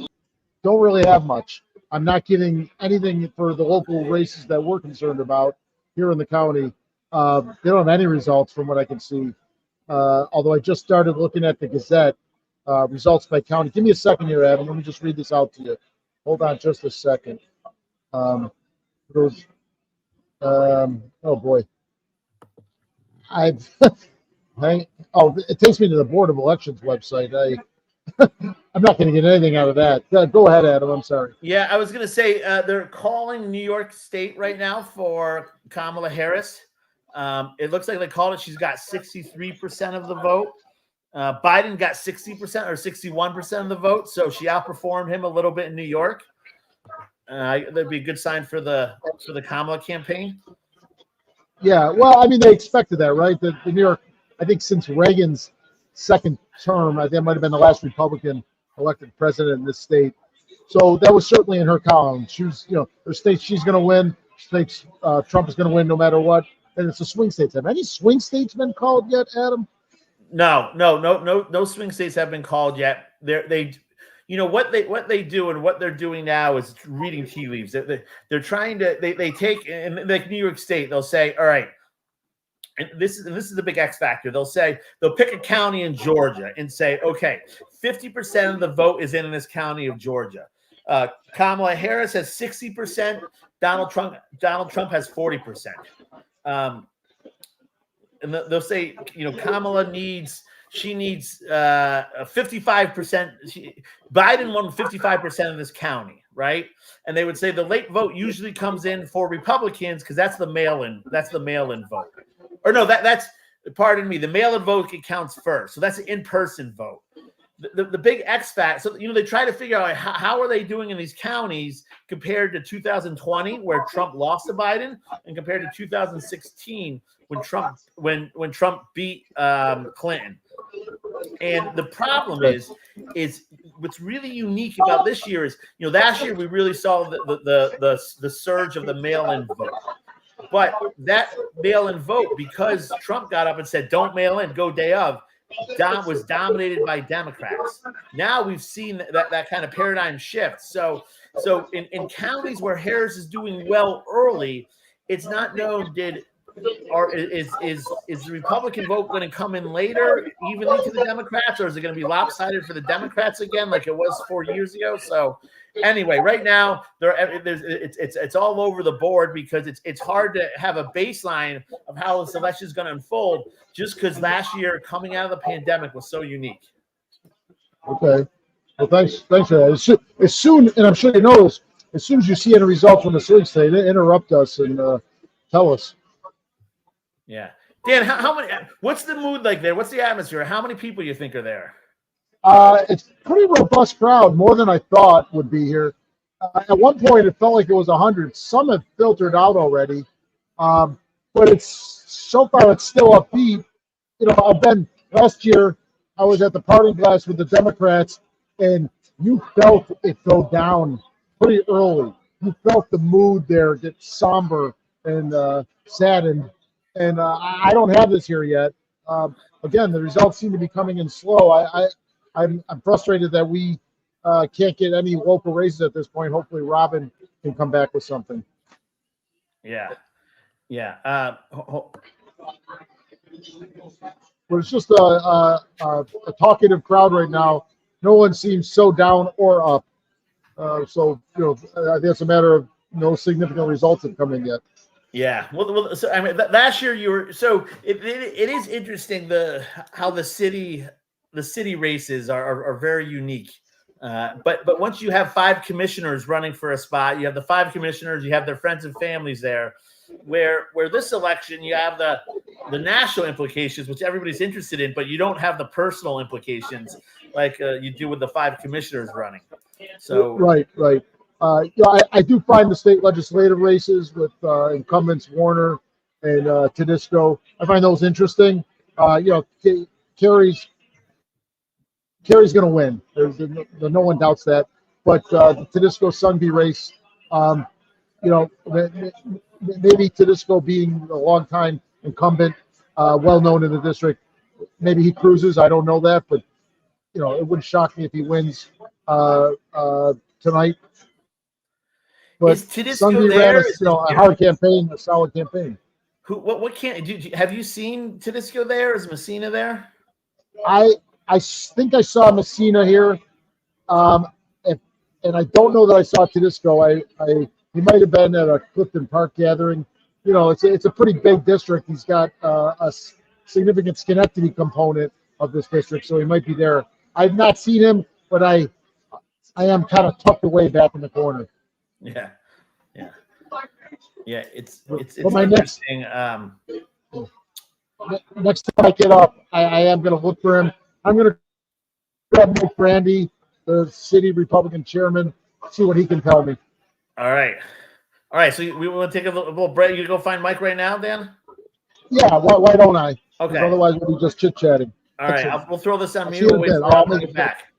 don't really have much. I'm not getting anything for the local races that we're concerned about here in the county. They don't have any results from what I can see. Although I just started looking at the Gazette results by county. Give me a second here, Adam. Let me just read this out to you. Hold on just a second. Oh boy. It takes me to the Board of Elections website. I'm not going to get anything out of that. Go ahead, Adam. I'm sorry. Yeah, I was going to say they're calling New York State right now for Kamala Harris. It looks like they called it. She's got 63% of the vote. Biden got 60% or 61% of the vote, so she outperformed him a little bit in New York. That'd be a good sign for the Kamala campaign. Yeah, well, I mean, they expected that, right? The New York, I think since Reagan's second term, I think it might have been the last Republican elected president in this state. So that was certainly in her column. She was, her state, she's going to win. States, Trump is going to win no matter what. And it's a swing states. Have any swing states been called yet, Adam? No swing states have been called yet. What they do and what they're doing now is reading tea leaves. They're trying to they take in like New York State. They'll say, all right, and this is the big X factor. They'll pick a county in Georgia and say, okay, 50% of the vote is in this county of Georgia. Kamala Harris has 60%. Donald Trump has 40%. And they'll say, Kamala needs 55%. Biden won 55% of this county, right? And they would say the late vote usually comes in for Republicans because that's the mail-in vote. Or no, pardon me, the mail-in vote counts first. So that's an in-person vote. The big X factor. So they try to figure out how are they doing in these counties compared to 2020 where Trump lost to Biden, and compared to 2016 when Trump beat Clinton. And the problem is what's really unique about this year is last year we really saw the surge of the mail-in vote. But that mail-in vote, because Trump got up and said, don't mail in, go day of, was dominated by Democrats. Now we've seen that kind of paradigm shift. So in counties where Harris is doing well early, it's not known is the Republican vote going to come in later, evenly to the Democrats, or is it going to be lopsided for the Democrats again, like it was 4 years ago? So anyway, right now it's all over the board because it's hard to have a baseline of how this election is going to unfold, just because last year coming out of the pandemic was so unique. Okay, well, thanks for that. As soon, and I'm sure you know this, as soon as you see any results from the swing state, interrupt us and tell us. Yeah, Dan, how many? What's the mood like there? What's the atmosphere? How many people you think are there? It's a pretty robust crowd, more than I thought would be here. At one point, it felt like it was 100. Some have filtered out already, but so far it's still upbeat. Last year, I was at the parting glass with the Democrats, and you felt it go down pretty early. You felt the mood there get somber and saddened. And I don't have this here yet. Again, the results seem to be coming in slow. I'm frustrated that we can't get any local races at this point. Hopefully, Robin can come back with something. Yeah. But it's just a talkative crowd right now. No one seems so down or up. So, I think it's a matter of no significant results have come in yet. Yeah. Well, so I mean, last year you were so it is interesting how the city races are very unique. But once you have 5 commissioners running for a spot, you have the 5 commissioners, you have their friends and families there. Where this election, you have the national implications, which everybody's interested in, but you don't have the personal implications like you do with the 5 commissioners running. So right. I do find the state legislative races with incumbents Warner and Tedisco. I find those interesting. Kerry's going to win. No one doubts that. But the Tedisco Sanghvi race, maybe Tedisco being a longtime incumbent, well known in the district, maybe he cruises. I don't know that, but it wouldn't shock me if he wins tonight. But is Tedisco Sanghvi there? ran a hard campaign, a solid campaign. What have you seen Tedisco there? Is Messina there? I think I saw Messina here, and I don't know that I saw Tedisco. He might have been at a Clifton Park gathering. It's a pretty big district. He's got a significant Schenectady component of this district, so he might be there. I've not seen him, but I am kind of tucked away back in the corner. Yeah. It's my interesting. Next time I get up, I am going to look for him. I'm going to grab Mike Brandy, the city Republican chairman, see what he can tell me. All right. So we want to take a little break. You go find Mike right now, Dan? Yeah. Why don't I? Okay. Otherwise, we'll be just chit chatting. All right. We'll throw this on mute. We'll wait for I'll bring it back.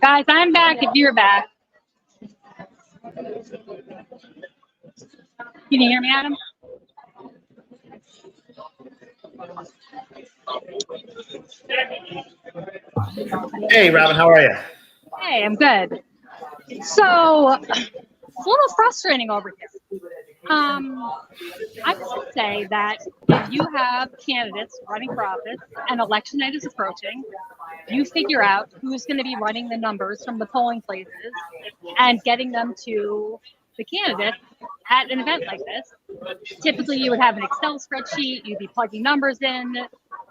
Guys, I'm back if you're back. Can you hear me, Adam? Hey, Robin, how are you? Hey, I'm good. So, it's a little frustrating over here. I would say that if you have candidates running for office and election night is approaching, you figure out who's going to be running the numbers from the polling places and getting them to the candidate at an event like this. Typically, you would have an Excel spreadsheet, you'd be plugging numbers in,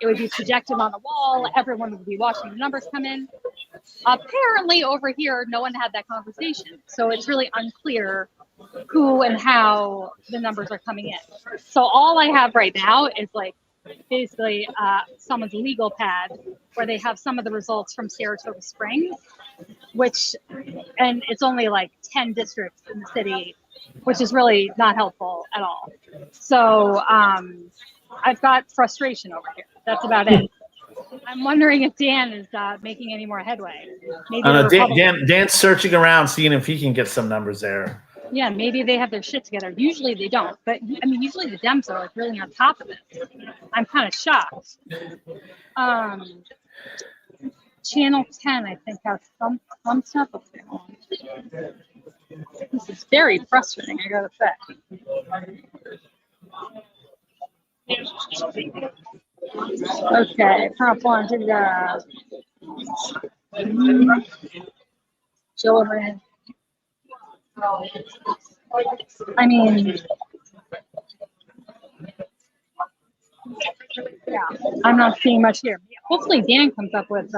it would be projected on the wall, everyone would be watching the numbers come in. Apparently, over here, no one had that conversation. So it's really unclear who and how the numbers are coming in. So all I have right now is like basically someone's legal pad where they have some of the results from Saratoga Springs, and it's only like 10 districts in the city, which is really not helpful at all. So I've got frustration over here. That's about it. I'm wondering if Dan is making any more headway. Maybe Dan's searching around, seeing if he can get some numbers there. Yeah, maybe they have their shit together. Usually they don't, but I mean, usually the Dems are like really on top of it. I'm kind of shocked. Channel 10, I think, has some stuff up there. This is very frustrating, I gotta say. Okay, prop one to the Joann. I mean, yeah, I'm not seeing much here. Hopefully Dan comes up with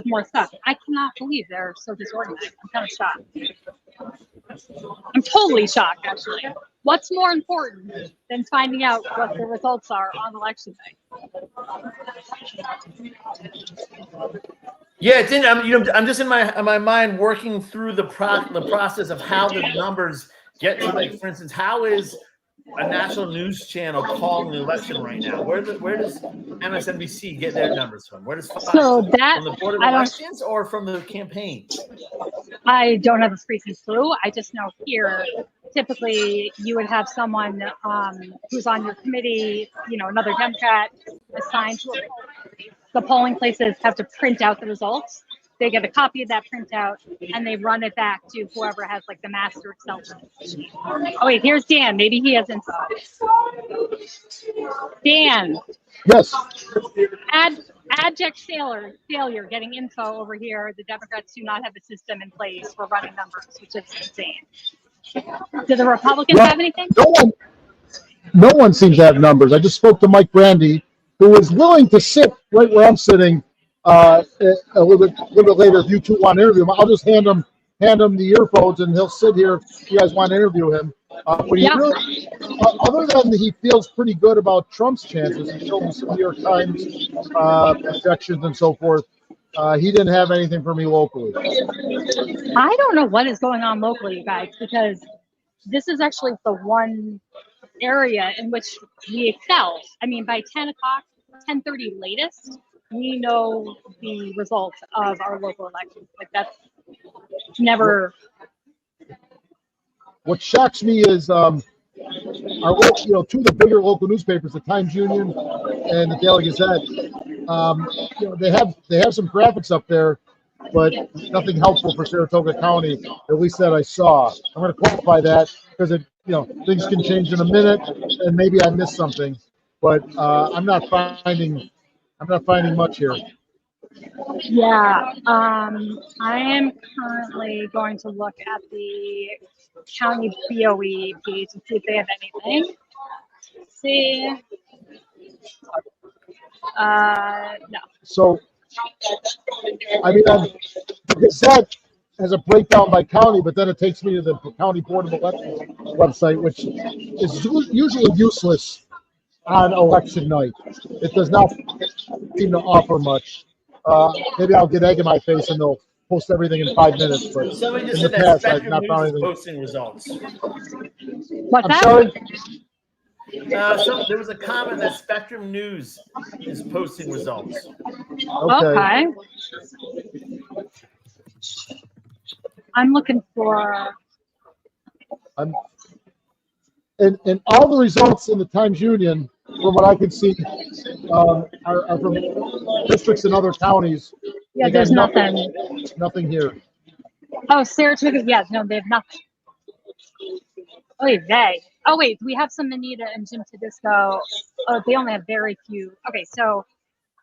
more stuff. I cannot believe they're so disorganized. I'm kind of shocked. I'm totally shocked, actually. What's more important than finding out what the results are on election day? Yeah, I'm just in my mind working through the process of how the numbers get to, like, for instance, how is a national news channel calling the election right now? Where does MSNBC get their numbers from? Where does Fox from the Board of Elections or from the campaign? I don't have a freaking clue. I just know here, typically you would have someone who's on your committee, another Democrat assigned to it. The polling places have to print out the results. They get a copy of that printout and they run it back to whoever has like the master Excel sheet. Oh wait, here's Dan. Maybe he has info. Dan. Yes. Abject failure getting info over here. The Democrats do not have a system in place for running numbers, which is insane. Do the Republicans have anything? No one seems to have numbers. I just spoke to Mike Brandy, who is willing to sit right where I'm sitting a little bit later. If you two want to interview him, I'll just hand him the earphones and he'll sit here if you guys want to interview him. Other than he feels pretty good about Trump's chances, he showed me some New York Times projections and so forth. He didn't have anything for me locally. I don't know what is going on locally, you guys, because this is actually the one area in which we excel. I mean, by 10 o'clock, 10:30 latest, we know the results of our local elections. Like, that's never. What shocks me is our local, two of the bigger local newspapers, the Times Union and the Daily Gazette. They have some graphics up there, but nothing helpful for Saratoga County, at least that I saw. I'm going to qualify that because things can change in a minute, and maybe I missed something, but I'm not finding much here. Yeah, I am currently going to look at the county BOE page and see if they have anything. See, no. So, I mean, the Gazette has a breakdown by county, but then it takes me to the County Board of Elections website, which is usually useless on election night. It does not seem to offer much. Maybe I'll get egg in my face and they'll post everything in 5 minutes. But Somebody just in said the that past, I've Spectrum not found News is anything. posting results. What's I'm that? sorry. There was a comment that Spectrum News is posting results. Okay. I'm looking for. And all the results in the Times Union, from what I can see, are from districts in other counties. Yeah, They got there's nothing. Nothing here. Oh, Saratoga. Yeah, no, they have nothing. Oh, they. Oh, wait, we have some Minita and Jim Tedisco. Oh, they only have very few. Okay, so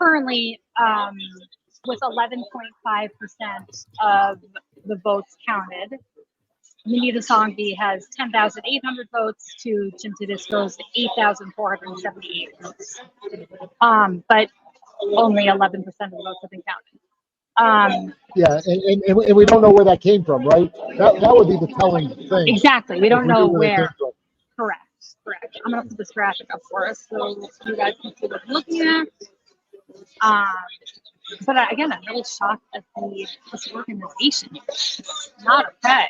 currently, with 11.5% of the votes counted, Minita Sanghvi has 10,800 votes to Jim Tedisco's 8,478 votes. But only 11% of the votes have been counted. Yeah, and we don't know where that came from, right? That would be the telling thing. Exactly. We don't know that where. came from. Correct. I'm going to put this graphic up for us so you guys can see what we're looking at. But again, I'm really shocked at this organization. It's not okay.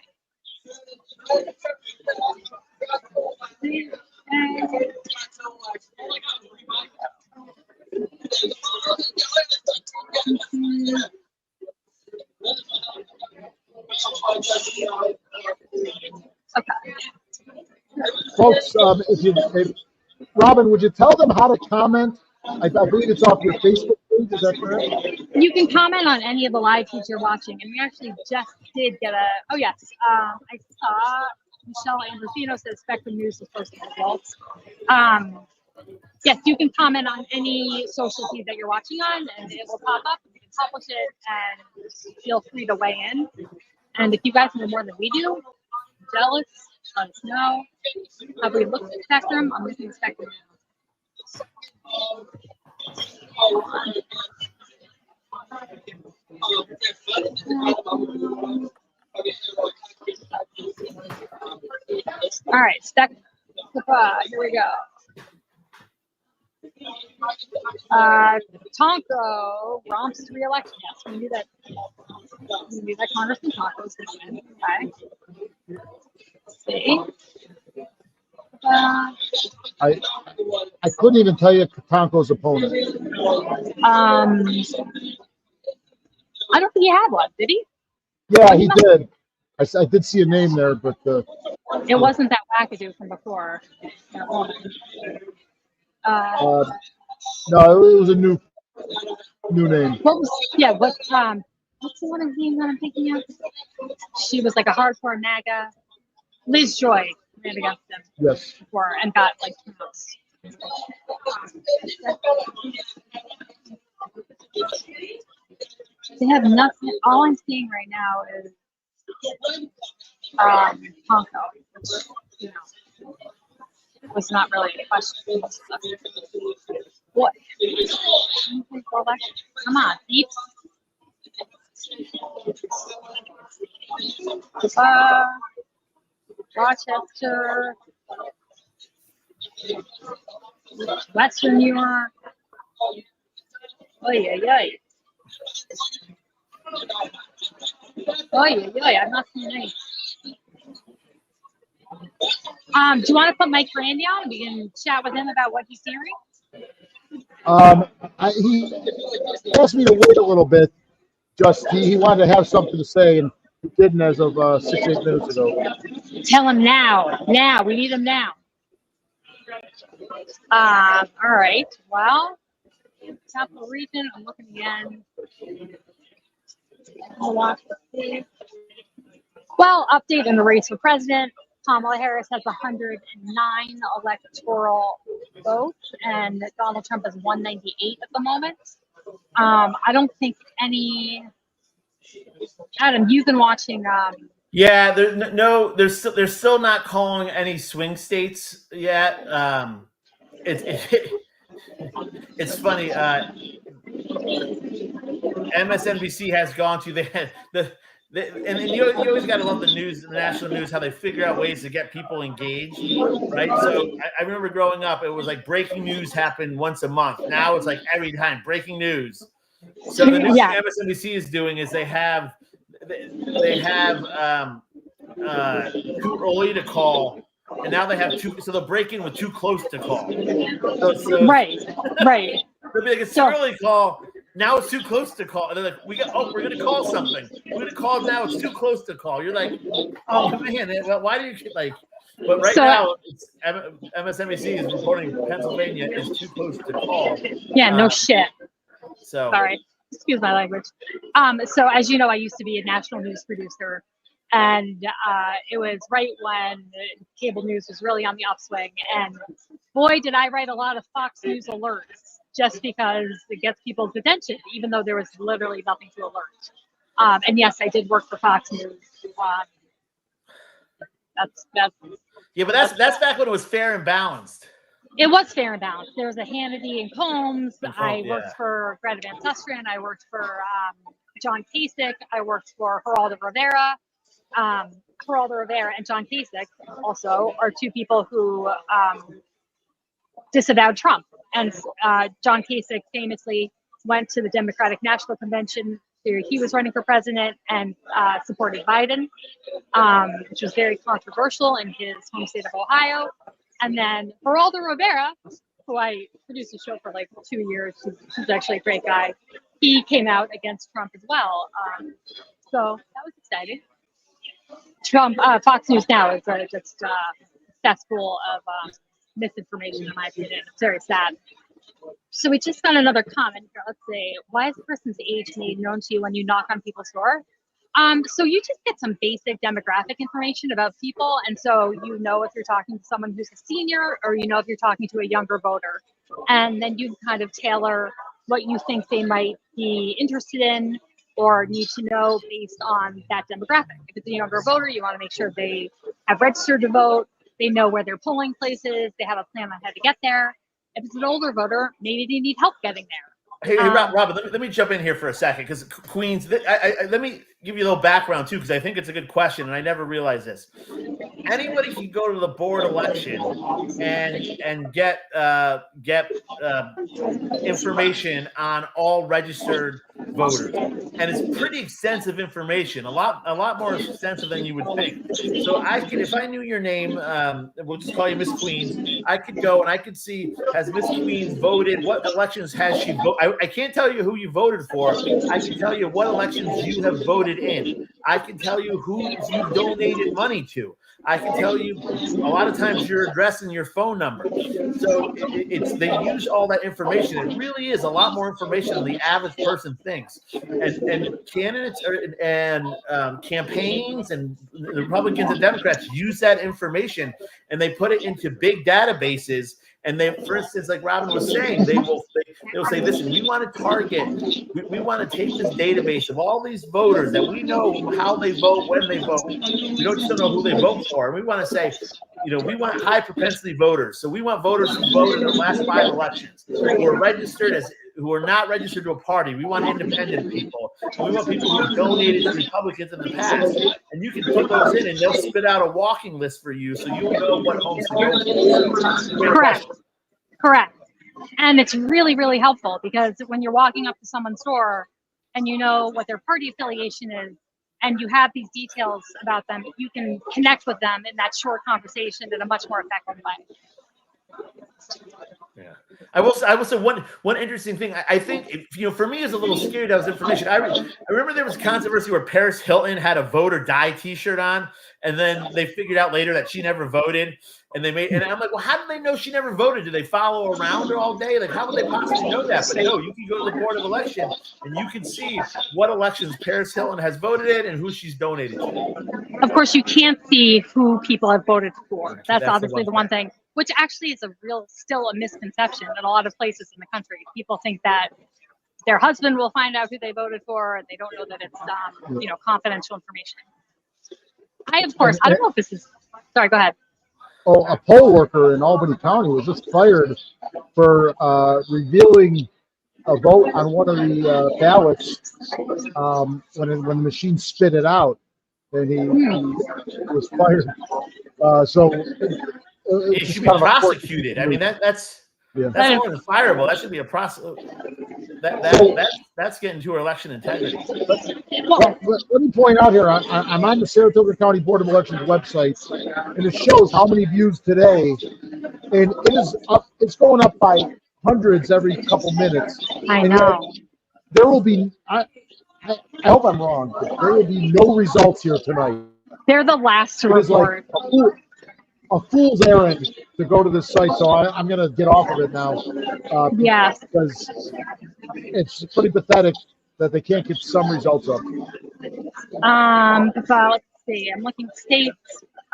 Okay. Folks, Robin, would you tell them how to comment? I believe it's off your Facebook page. Is that correct? You can comment on any of the live feeds you're watching, and we actually just did get a. Oh yes, I saw Michele Madigan says Spectrum News is posting results. Yes, you can comment on any social feed that you're watching on, and it will pop up. You can publish it, and feel free to weigh in. And if you guys know more than we do, jealous, let us know. Have we looked at Spectrum? I'm looking at Spectrum now. All right, Spectrum. Here we go. Tonko romps re-election. Yes, we knew that. We knew that Congressman Tonko was going to win. Okay. See. I couldn't even tell you Tonko's opponent. I don't think he had one, did he? Yeah, he did. I did see a name there, but it wasn't that wackadoo from before. No, it was a new name. What's the one name that I'm thinking of? She was like a hardcore MAGA. Liz Joy ran against him before and got like 2 votes. They have nothing. All I'm seeing right now is Tonko, which, you know, was not really a question. What? Come on, beeps. Rochester, Western New York. I'm not seeing any. Do you want to put Mike Randy on and we can chat with him about what he's hearing? He asked me to wait a little bit. He wanted to have something to say, and he didn't as of 6-8 minutes ago. Tell him now. Now. We need him now. All right. Well, Capital Region, I'm looking again. Well, update in the race for president. Kamala Harris has 109 electoral votes, and Donald Trump has 198 at the moment. I don't think any. Adam, you've been watching. Yeah, they're still not calling any swing states yet. It's funny. MSNBC has gone to and you always got to love the news, the national news, how they figure out ways to get people engaged, right? So I remember growing up, it was like breaking news happened once a month. Now it's like every time breaking news. So the new thing MSNBC is doing is they have too early to call, and now they have so they'll break in with too close to call. So right. They'll be like, it's too early to call. Now it's too close to call. And they're like, we're going to call something. We're going to call now. It's too close to call. You're like, oh, man, why do you like, but right now, it's, MSNBC is reporting Pennsylvania is too close to call. Yeah, no shit. So sorry, excuse my language. So as you know, I used to be a national news producer, and it was right when cable news was really on the upswing. And boy, did I write a lot of Fox News alerts just because it gets people's attention, even though there was literally nothing to alert. And yes, I did work for Fox News. That's yeah, but that's back when it was fair and balanced. It was fair and balanced. There was a Hannity and Combs. I worked for Greta Van Susteren. I worked for John Kasich. I worked for Geraldo Rivera. Geraldo Rivera and John Kasich also are two people who disavowed Trump. And John Kasich famously went to the Democratic National Convention. He was running for president and supported Biden, which was very controversial in his home state of Ohio. And then Geraldo Rivera, who I produced a show for like 2 years, he's actually a great guy. He came out against Trump as well. So that was exciting. Trump, Fox News now is just a cesspool of misinformation, in my opinion. It's very sad. So we just got another comment here. Let's see. Why is the person's age made known to you when you knock on people's door? So you just get some basic demographic information about people. And so you know if you're talking to someone who's a senior, or you know if you're talking to a younger voter. And then you kind of tailor what you think they might be interested in or need to know based on that demographic. If it's a younger voter, you want to make sure they have registered to vote, they know where their polling place is, they have a plan on how to get there. If it's an older voter, maybe they need help getting there. Hey, Robin, let me jump in here for a second, because Queens, let me give you a little background too, because I think it's a good question, and I never realized this. Anybody can go to the board election and get information on all registered voters, and it's pretty extensive information, a lot more extensive than you would think. So if I knew your name, we'll just call you Miss Queens. I could go and I could see, has Miss Queens voted? What elections has she voted? I can't tell you who you voted for. I can tell you what elections you have voted in. I can tell you who you donated money to. I can tell you a lot of times your address and your phone number. So they use all that information. It really is a lot more information than the average person thinks. And candidates and campaigns and the Republicans and Democrats use that information, and they put it into big databases. And they, for instance, like Robin was saying, they'll say, listen, we want to target, we want to take this database of all these voters that we know how they vote, when they vote. We don't just know who they vote for. And we want to say, we want high propensity voters. So we want voters who voted in the last 5 elections, who are not registered to a party. We want independent people. We want people who donated to Republicans in the past. And you can put those in, and they'll spit out a walking list for you, so you'll know what homes to go to. Correct. And it's really, really helpful, because when you're walking up to someone's door and you know what their party affiliation is, and you have these details about them, you can connect with them in that short conversation in a much more effective way. Yeah, I will say one interesting thing. I think for me, is a little scary. That was information. I remember there was controversy where Paris Hilton had a vote or die T-shirt on, and then they figured out later that she never voted. And I'm like, well, how do they know she never voted? Do they follow around her all day? Like, how would they possibly know that? But no, you can go to the Board of Election and you can see what elections Paris Hilton has voted in and who she's donated to. Of course, you can't see who people have voted for. That's obviously the one thing, which actually is still a misconception in a lot of places in the country. People think that their husband will find out who they voted for, and they don't know that it's confidential information. I don't know if this is. Sorry, go ahead. Oh, a poll worker in Albany County was just fired for revealing a vote on one of the ballots when the machine spit it out, and he was fired. He should be prosecuted. I mean, that's more than fireable. That should be a process. That's getting to our election integrity. Well, let me point out here, I'm on the Saratoga County Board of Elections website, and it shows how many views today, and it's going up by hundreds every couple minutes. I know. There will be, I hope I'm wrong, but there will be no results here tonight. They're the last to It is like report. a fool's errand to go to this site, so I'm going to get off of it now. Yes. Because it's pretty pathetic that they can't get some results up. So let's see. I'm looking states.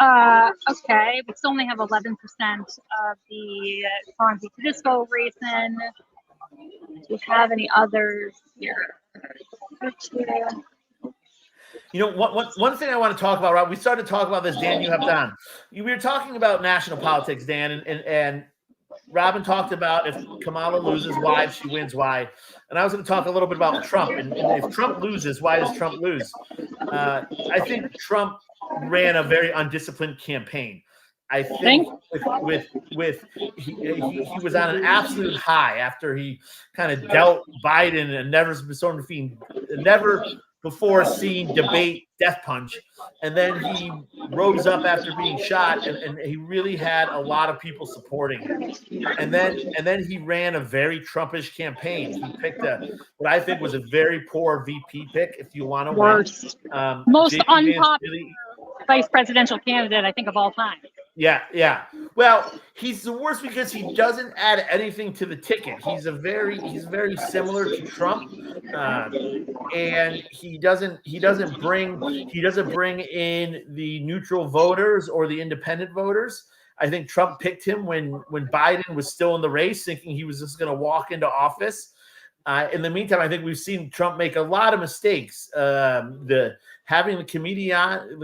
Okay, we still only have 11% of the Sanghvi Tedisco race in. Do we have any others here? You know, one thing I want to talk about, Rob, we started to talk about this, Dan, you have done. We were talking about national politics, Dan, and Robin talked about if Kamala loses, why, if she wins, why. And I was going to talk a little bit about Trump. And if Trump loses, why does Trump lose? I think Trump ran a very undisciplined campaign. I think he was on an absolute high after he kind of dealt Biden and never before seen debate death punch, and then he rose up after being shot, and he really had a lot of people supporting him. And then he ran a very Trumpish campaign. He picked what I think was a very poor VP pick. If you want to win, most JP unpopular vice presidential candidate I think of all time. Yeah. Well, he's the worst because he doesn't add anything to the ticket. He's very similar to Trump, and he doesn't bring in the neutral voters or the independent voters. I think Trump picked him when Biden was still in the race, thinking he was just going to walk into office. In the meantime, I think we've seen Trump make a lot of mistakes. Having the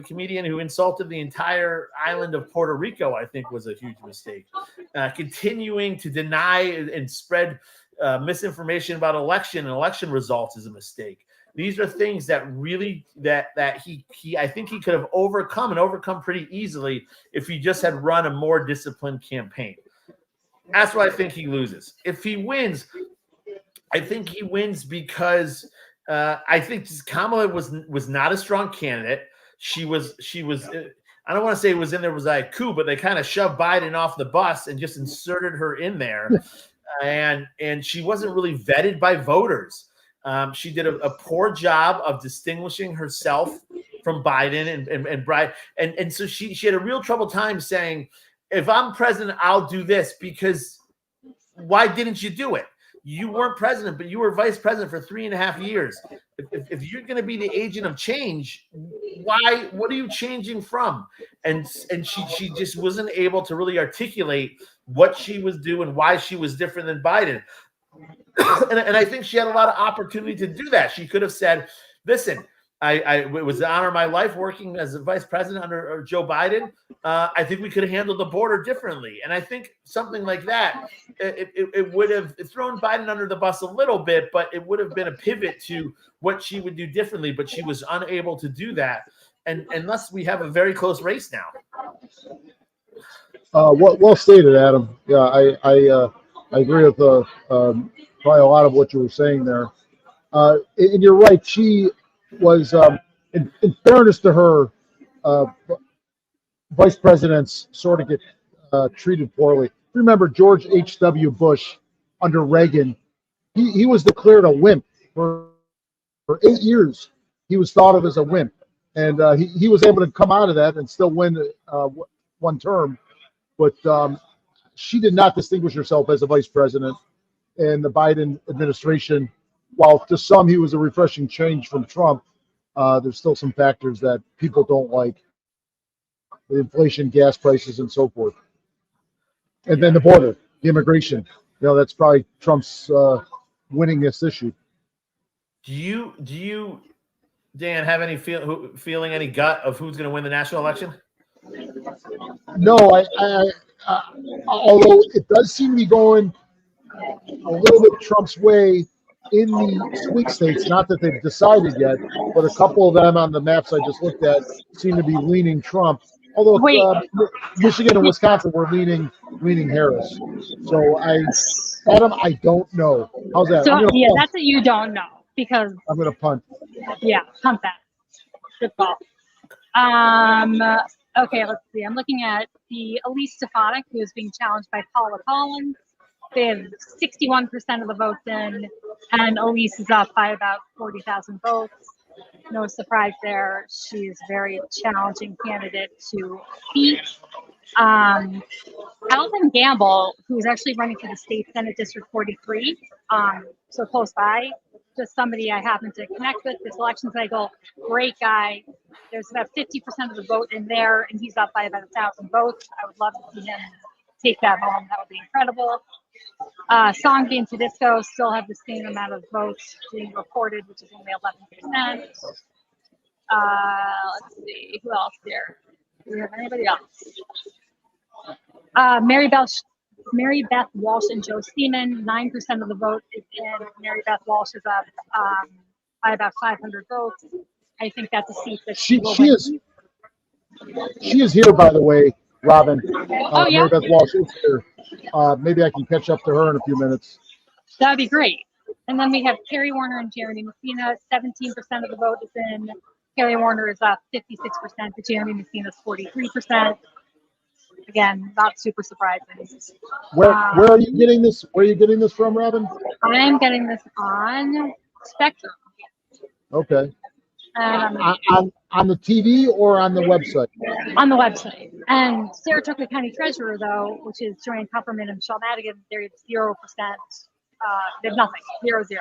comedian who insulted the entire island of Puerto Rico, I think, was a huge mistake. Continuing to deny and spread misinformation about election results is a mistake. These are things that really that he I think he could have overcome pretty easily if he just had run a more disciplined campaign. That's why I think he loses. If he wins, I think he wins because I think Kamala was not a strong candidate. She was. I don't want to say it was like a coup, but they kind of shoved Biden off the bus and just inserted her in there, and she wasn't really vetted by voters. She did a poor job of distinguishing herself from Biden and so she had a real trouble time saying, if I'm president, I'll do this, because why didn't you do it? You weren't president, but you were vice president for 3.5 years. If you're going to be the agent of change, why? What are you changing from? And she just wasn't able to really articulate what she was doing, why she was different than Biden. And I think she had a lot of opportunity to do that. She could have said, "Listen, it was the honor of my life working as a vice president under Joe Biden. I think we could have handled the border differently." And I think something like that, it would have thrown Biden under the bus a little bit, but it would have been a pivot to what she would do differently. But she was unable to do that. And thus we have a very close race now. Well stated, Adam. Yeah, I agree with probably a lot of what you were saying there. And you're right. She was, in fairness to her, vice presidents sort of get treated poorly. Remember George H.W. Bush under Reagan? He was declared a wimp for 8 years. He was thought of as a wimp, and he was able to come out of that and still win one term. But she did not distinguish herself as a vice president in the Biden administration. While to some he was a refreshing change from Trump, there's still some factors that people don't like. The inflation, gas prices, and so forth. And then the border, the immigration. That's probably Trump's winningest issue. Do you, Dan, have any feeling, any gut of who's going to win the national election? No, although it does seem to be going a little bit Trump's way in the swing states, not that they've decided yet, but a couple of them on the maps I just looked at seem to be leaning Trump. Although Wait. Michigan and Wisconsin were leaning Harris. So Adam, I don't know. How's that? So I'm gonna yeah, punt. that's what you don't know because I'm gonna punt. yeah, punt that. Good call. Okay, let's see. I'm looking at the Elise Stefanik, who is being challenged by Paula Collins. They have 61% of the votes in, and Elise is up by about 40,000 votes. No surprise there. She's a very challenging candidate to beat. Alvin Gamble, who's actually running for the State Senate District 43, so close by, just somebody I happen to connect with this election cycle. Great guy. There's about 50% of the vote in there, and he's up by about 1,000 votes. I would love to see him take that home. That would be incredible. Sanghvi and Tedisco still have the same amount of votes being reported, which is only 11%. Let's see, who else here? Do we have anybody else? Mary Beth Walsh and Joe Seeman, 9% of the vote is in. Mary Beth Walsh is up by about 500 votes. I think that's a seat that she will win. She is here, by the way, Robin. Yeah? Mary Beth Walsh is here. Maybe I can catch up to her in a few minutes. That'd be great. And then we have Carrie Warner and Jeremy Messina. 17% of the vote is in. Carrie Warner is up 56%, but Jeremy Messina is 43%. Again, not super surprising. Where are you getting this? Where are you getting this from, Robin? I'm getting this on Spectrum. Okay. On the TV or on the website? On the website. And Saratoga County Treasurer, though, which is Joann Kupferman and Michele Madigan, they're 0%. They have nothing. 0-0.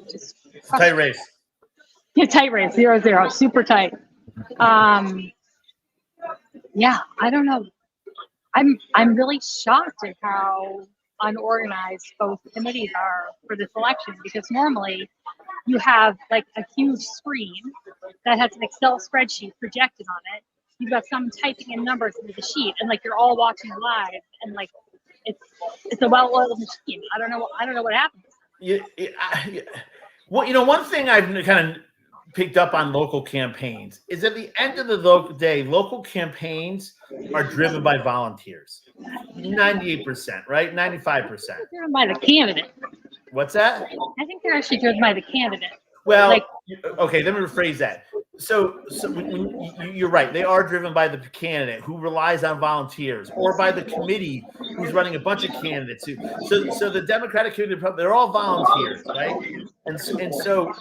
It's a tight race. Yeah, tight race. 0-0. Super tight. Yeah, I don't know. I'm really shocked at how unorganized both committees are for this election, because normally you have like a huge screen that has an Excel spreadsheet projected on it. You've got some typing in numbers into the sheet, and like you're all watching live, and like it's a well-oiled machine. I don't know what happens. Well, one thing I've kind of picked up on local campaigns is at the end of the day, local campaigns are driven by volunteers. 98%, right? 95%. Driven by the candidate. What's that? I think they're actually driven by the candidate. Well, okay, let me rephrase that. So you're right. They are driven by the candidate who relies on volunteers, or by the committee who's running a bunch of candidates. So the Democratic committee, they're all volunteers, right? And so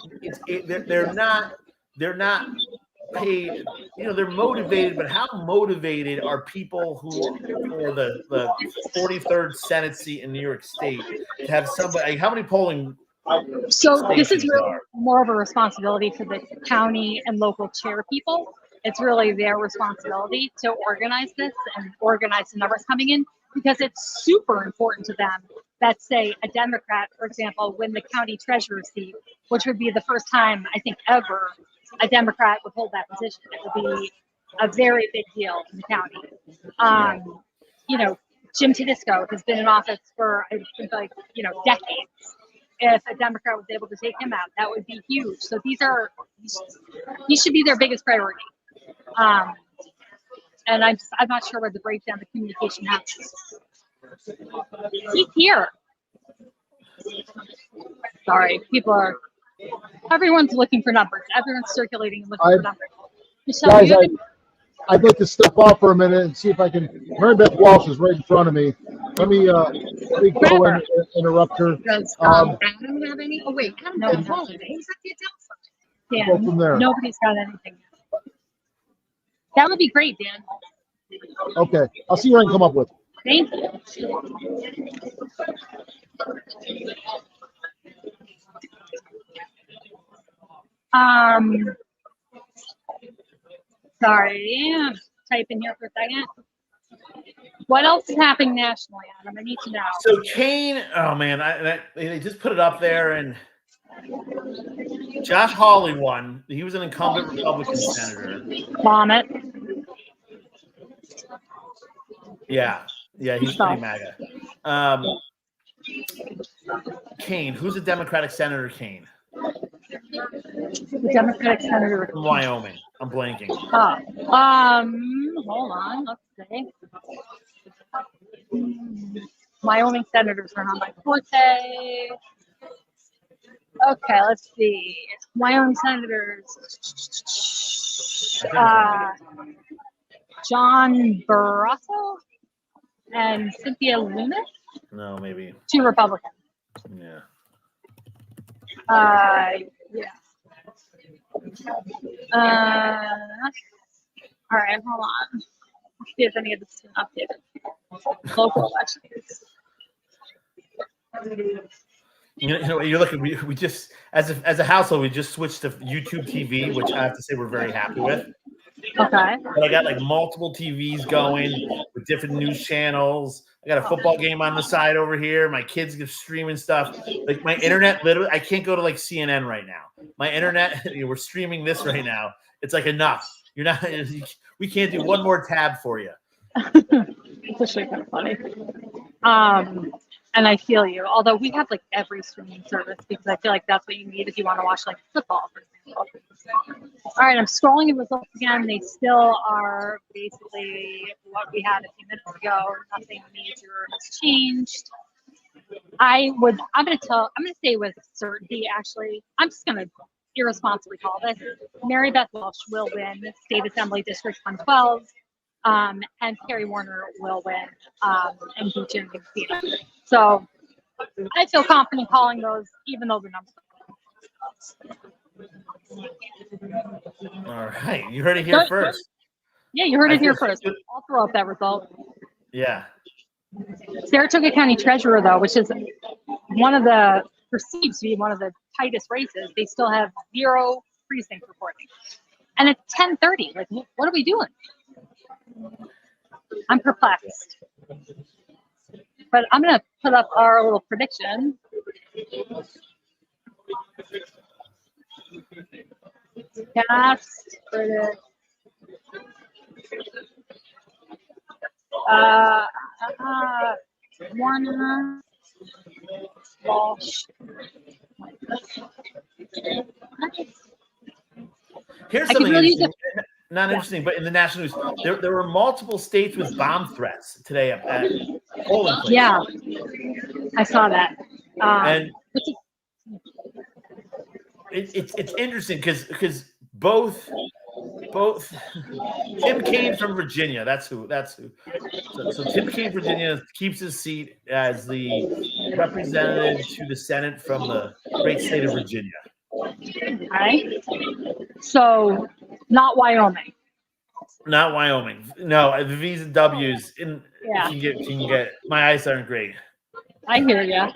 they're not paid. They're motivated, but how motivated are people who are the 43rd Senate seat in New York State to have somebody? How many polling? So this is really more of a responsibility for the county and local chair people. It's really their responsibility to organize this and organize the numbers coming in, because it's super important to them that, say, a Democrat, for example, win the county treasurer seat, which would be the first time, I think, ever a Democrat would hold that position. It would be a very big deal in the county. Jim Tedisco has been in office for, I think, decades. If a Democrat was able to take him out, that would be huge. So these should be their biggest priority. And I'm not sure where the breakdown, the communication happens. He's here. Sorry, everyone's looking for numbers. Everyone's circulating and looking for numbers. Michele, guys, I'd like to step off for a minute and see if I can. Mary Beth Walsh is right in front of me. Let me go and interrupt her. Does Adam have any? Oh wait, Adam No, has phone. He's at the Dan, Go from there. nobody's got anything. That would be great, Dan. Okay, I'll see what I can come up with. Thank you. Sorry, I'm typing here for a second. What else is happening nationally, Adam? I need to know. So Kane, oh man, they just put it up there, and Josh Hawley won. He was an incumbent Republican senator. Vomit. Yeah, he's pretty MAGA. Kane. Who's the Democratic Senator Kane? The Democratic Senator From Wyoming. I'm blanking. Hold on. Let's see. Wyoming senators are not my forte. Okay, let's see. Wyoming senators. John Barrasso and Cynthia Loomis. No, maybe. 2 Republicans. Yeah. Yeah. All right, hold on. Let's see if any of this has been updated. Local elections. You know, you're looking. We just as a household, we just switched to YouTube TV, which I have to say we're very happy with. Okay. But I got like multiple TVs going with different news channels. I got a football game on the side over here. My kids get streaming stuff. Like my internet, literally, I can't go to like CNN right now. My internet, we're streaming this right now. It's like enough. You're not. We can't do one more tab for you. It's actually kind of funny. And I feel you. Although we have like every streaming service because I feel like that's what you need if you want to watch like football, for example. All right, I'm scrolling the results again. They still are basically what we had a few minutes ago. Nothing major has changed. I'm gonna say with certainty, actually. I'm just gonna irresponsibly call this. Mary Beth Walsh will win State Assembly District 112. And Kerry Warner will win and beat Jim Tedisco. So I feel confident calling those, even though the numbers are. All right, you heard it here first. Yeah, you heard it here first. I'll throw up that result. Yeah. Saratoga County Treasurer, though, which is perceived to be one of the tightest races, they still have 0 precinct reporting, and it's 10:30. Like, what are we doing? I'm perplexed. But I'm going to put up our little prediction. Cast predict. Warner, Walsh. Here's something interesting. Not interesting, but in the national news, there were multiple states with bomb threats today at polling places. Yeah, I saw that. And it's interesting because both Tim Kaine from Virginia. That's who. So Tim Kaine, Virginia, keeps his seat as the representative to the Senate from the great state of Virginia. Okay. So not Wyoming. Not Wyoming. No, the V's and W's can get. My eyes aren't great. I hear you.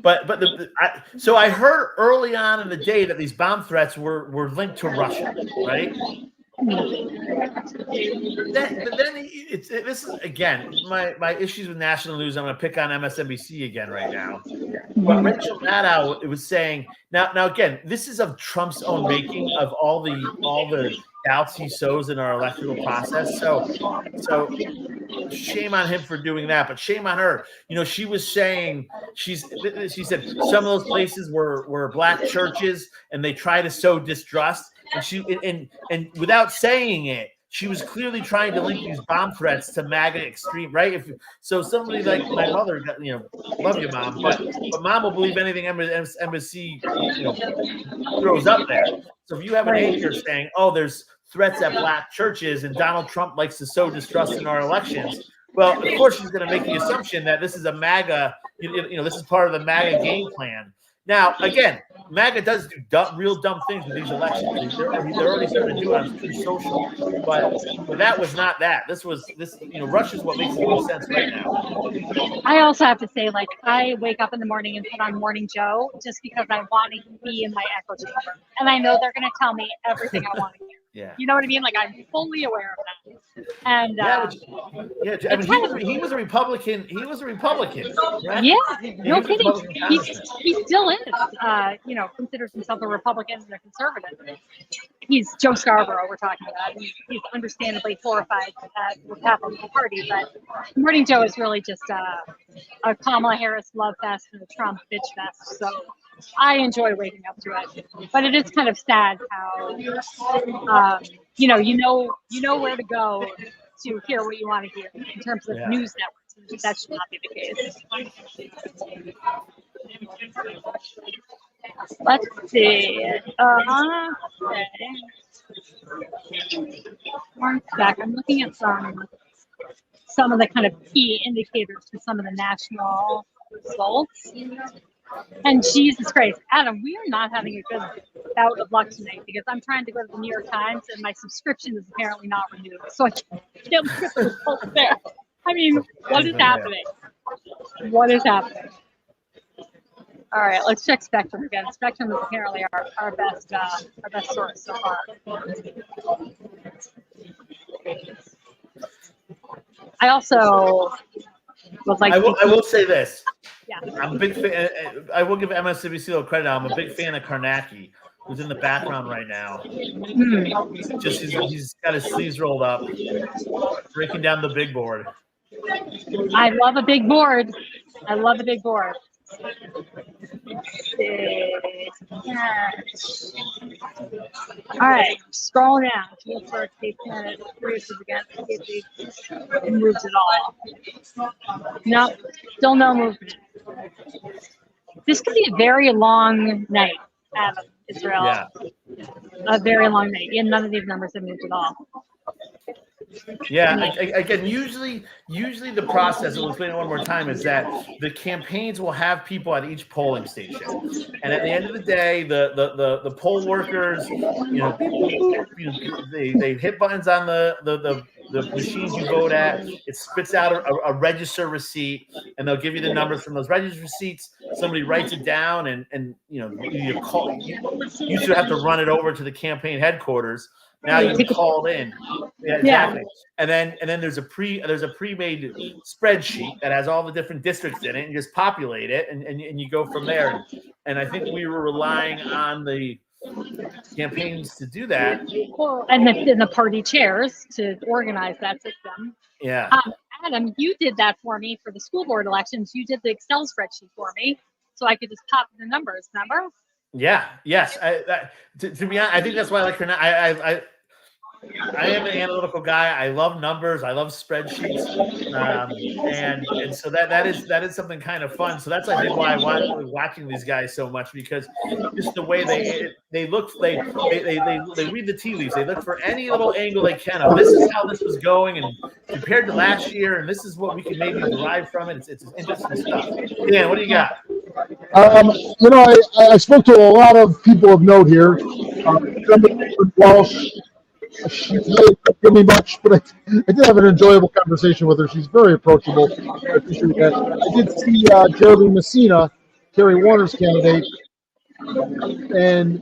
But so I heard early on in the day that these bomb threats were linked to Russia, right? But then this is again my issues with national news. I'm going to pick on MSNBC again right now. But Rachel Maddow, it was saying now again, this is of Trump's own making of all the doubts he sows in our electoral process. So shame on him for doing that, but shame on her. You know, she was saying she said some of those places were black churches and they try to sow distrust. And she and without saying it, she was clearly trying to link these bomb threats to MAGA extreme, right? So somebody like my mother, love you, Mom, but Mom will believe anything MSNBC, throws up there. So if you have an anchor saying, "Oh, there's threats at black churches," and Donald Trump likes to sow distrust in our elections, well, of course she's going to make the assumption that this is a MAGA, this is part of the MAGA game plan. Now, again, MAGA does do real dumb things with these elections. They're already starting to do it on True Social, but that was not that. This. Russia's what makes the most sense right now. I also have to say, like, I wake up in the morning and put on Morning Joe just because I want to be in my echo chamber, and I know they're going to tell me everything I want to hear. Yeah. You know what I mean? Like, I'm fully aware of that. And I mean, he was a Republican. He was a Republican, right? yeah, He no was a kidding. Republican. He still is. Considers himself a Republican and a conservative. He's Joe Scarborough. We're talking about. He's understandably horrified at what's happened to the party, but Morning Joe is really just a Kamala Harris love fest and a Trump bitch fest. So I enjoy waking up to it, but it is kind of sad how you know where to go to hear what you want to hear in terms of news networks. That should not be the case. Let's see. Okay. One sec. I'm looking at some of the kind of key indicators for some of the national results. And Jesus Christ, Adam, we are not having a good bout of luck tonight because I'm trying to go to the New York Times and my subscription is apparently not renewed. So I can't look at the results there. I mean, what is happening? What is happening? All right, let's check Spectrum again. Spectrum is apparently our best source so far. I also would like. I will say this. Yeah. I'm a big fan. I will give MSNBC a little credit. I'm a big fan of Karnacki, who's in the background right now. Just he's got his sleeves rolled up, breaking down the big board. I love a big board. I love a big board. All right, scroll down to look for State Senator races again. See if they moves at all. No, still no movement. This could be a very long night, Adam, Israel. Yeah. A very long night. And none of these numbers have moved at all. Yeah, again, usually the process, I'll explain it one more time, is that the campaigns will have people at each polling station. And at the end of the day, the poll workers, they hit buttons on the machines you vote at. It spits out a register receipt, and they'll give you the numbers from those register receipts. Somebody writes it down, and you should have to run it over to the campaign headquarters. Now you called in. Yeah, exactly. And then there's a pre-made spreadsheet that has all the different districts in it, and you just populate it, and you go from there. And I think we were relying on the campaigns to do that. And the party chairs to organize that system. Yeah. Adam, you did that for me for the school board elections. You did the Excel spreadsheet for me, so I could just pop the numbers. Remember? Yeah. Yes. To be honest, I think that's why I like her. I am an analytical guy. I love numbers. I love spreadsheets, and so that is something kind of fun. So that's I think why I was watching these guys so much, because just the way they look, they read the tea leaves. They look for any little angle they can of this is how this was going, and compared to last year, and this is what we can maybe derive from it. It's interesting stuff. Dan, what do you got? I spoke to a lot of people of note here. Walsh. She didn't give me much, but I did have an enjoyable conversation with her. She's very approachable. I appreciate that. I did see Jeremy Messina, Kerry Warner's candidate, and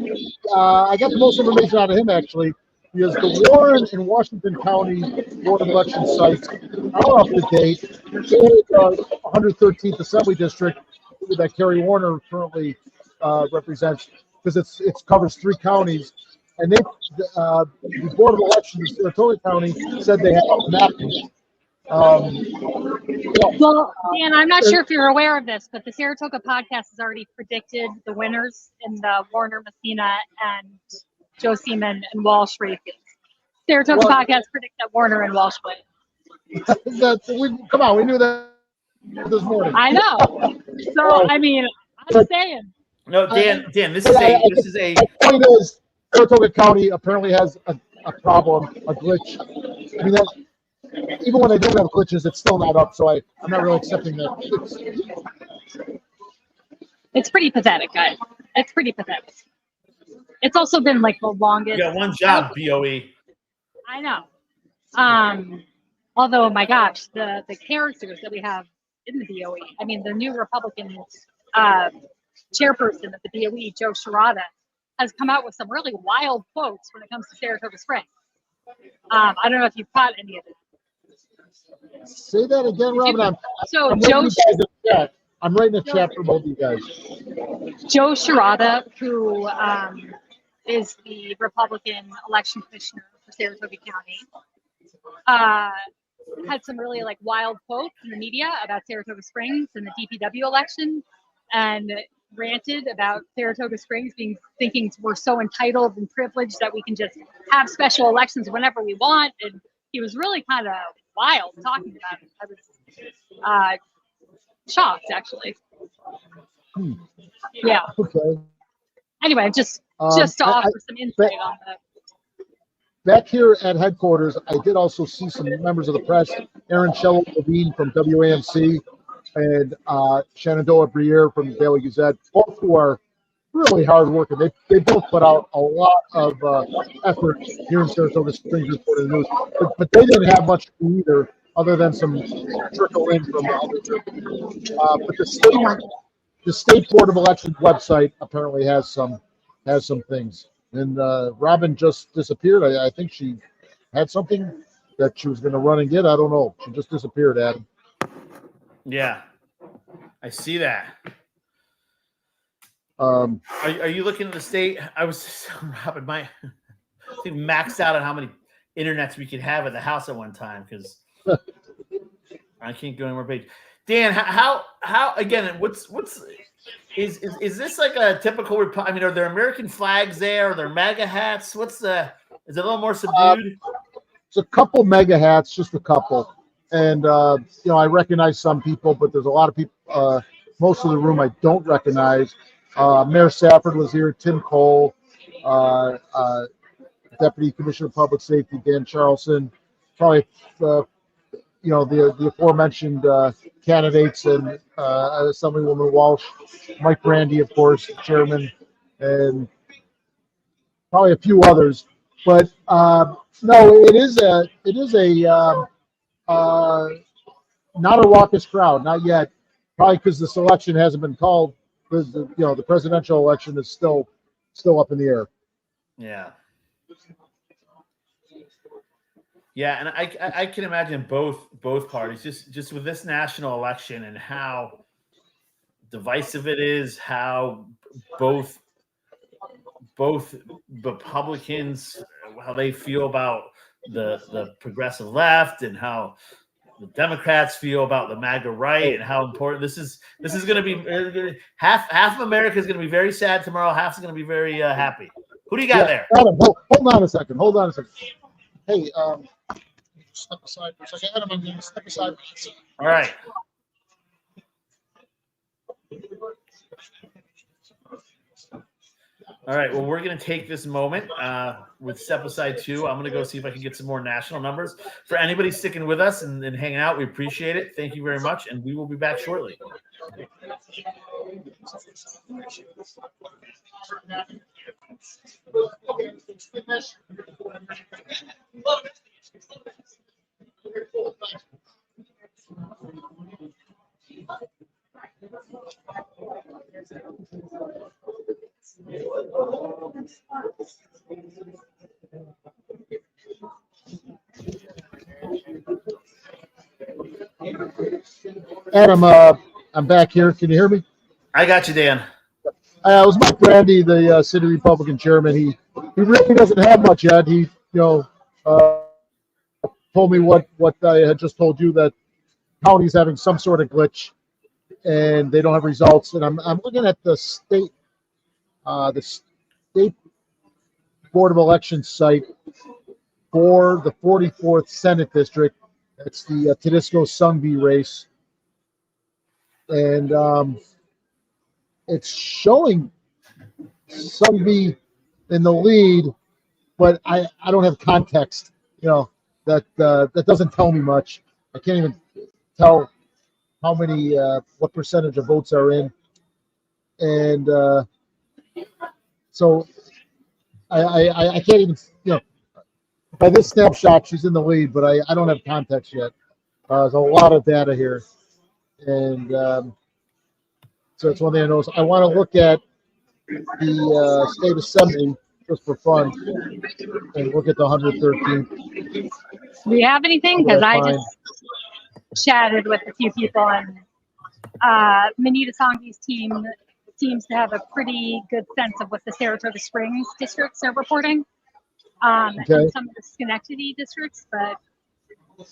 I got the most information out of him, actually, because the Warren and Washington County Board of Election sites are up to date. The 113th Assembly District that Kerry Warner currently represents, because it covers 3 counties. And the Board of Elections in Saratoga County said they have mapping. Well, Dan, I'm not sure if you're aware of this, but the Saratoga Podcast has already predicted the winners in the Warner, Messina, and Joe Seeman and Walsh races. Saratoga Podcast predicts that Warner and Walsh win. Come on, we knew that this morning. I know. So, I mean, I'm saying. No, Dan, this is a. Point is, Saratoga County apparently has a problem, a glitch. I mean, even when they do have glitches, it's still not up. So I'm not really accepting that. It's pretty pathetic, guys. It's pretty pathetic. It's also been like the longest. You got one job, BOE. I know. Although, my gosh, the characters that we have in the BOE. I mean, the new Republican chairperson of the BOE, Joe Shirada, has come out with some really wild quotes when it comes to Saratoga Springs. I don't know if you've caught any of it. Say that again, Robin. So I'm Joe, writing you guys in the chat. I'm writing a chat for both of you guys. Joe Shirada, who is the Republican election commissioner for Saratoga County, had some really like wild quotes in the media about Saratoga Springs and the DPW election, and ranted about Saratoga Springs thinking we're so entitled and privileged that we can just have special elections whenever we want. And he was really kind of wild talking about it. I was shocked, actually. Yeah. Okay. Anyway, just to offer some insight on that. Back here at headquarters, I did also see some members of the press, Aaron Levine from WAMC and Shenandoah Briere from the Daily Gazette, both who are really hard working. They both put out a lot of effort here in Saratoga Springs reporting the news, but they didn't have much to do either, other than some trickle in from others. But the State Board of Elections website apparently has some things. And Robin just disappeared. I think she had something that she was going to run and get. I don't know. She just disappeared, Adam. Yeah, I see that. Are you looking at the state? I was Robin. I think maxed out on how many internets we could have at the house at one time because I can't go anywhere. Page. Dan, how again? What's is this like a typical? I mean, are there American flags there? Are there MAGA hats? Is it a little more subdued? It's a couple mega hats, just a couple. And, I recognize some people, but there's a lot of people, most of the room I don't recognize. Mayor Safford was here, Tim Cole, Deputy Commissioner of Public Safety, Dan Charlson, probably, the aforementioned candidates and Assemblywoman Walsh, Mike Brandy, of course, Chairman, and probably a few others. But no, it is a not a raucous crowd, not yet. Probably because this election hasn't been called. The presidential election is still up in the air. Yeah. Yeah, and I can imagine both parties just with this national election and how divisive it is, how both Republicans, how they feel about the progressive left and how the Democrats feel about the MAGA right and how important this is going to be. Half of America is going to be very sad tomorrow. Half is going to be very happy. Who do you got there? Adam, hold on a second. Hey, step aside for a second. Adam, I'm going to step aside. All right. All right. Well, we're going to take this moment with Step Aside 2. I'm going to go see if I can get some more national numbers. For anybody sticking with us and hanging out, we appreciate it. Thank you very much, and we will be back shortly. Adam, I'm back here. Can you hear me? I got you, Dan. It was Mike Brandy, the city Republican chairman. He really doesn't have much yet. He told me what I had just told you, that county's having some sort of glitch and they don't have results. And I'm looking at the state Board of Elections site for the 44th Senate District. That's the Tedisco Sanghvi race. And it's showing Sanghvi in the lead, but I don't have context. That doesn't tell me much. I can't even tell how many, what percentage of votes are in. And so I can't even, by this snapshot, she's in the lead, but I don't have context yet. There's a lot of data here. And so it's one thing I noticed. I want to look at the state assembly just for fun, and look at the 113th. Do you have anything? Because I Fine. just chatted with a few people, and Minita Sanghvi's team seems to have a pretty good sense of what the Saratoga Springs districts are reporting, and some of the Schenectady districts, but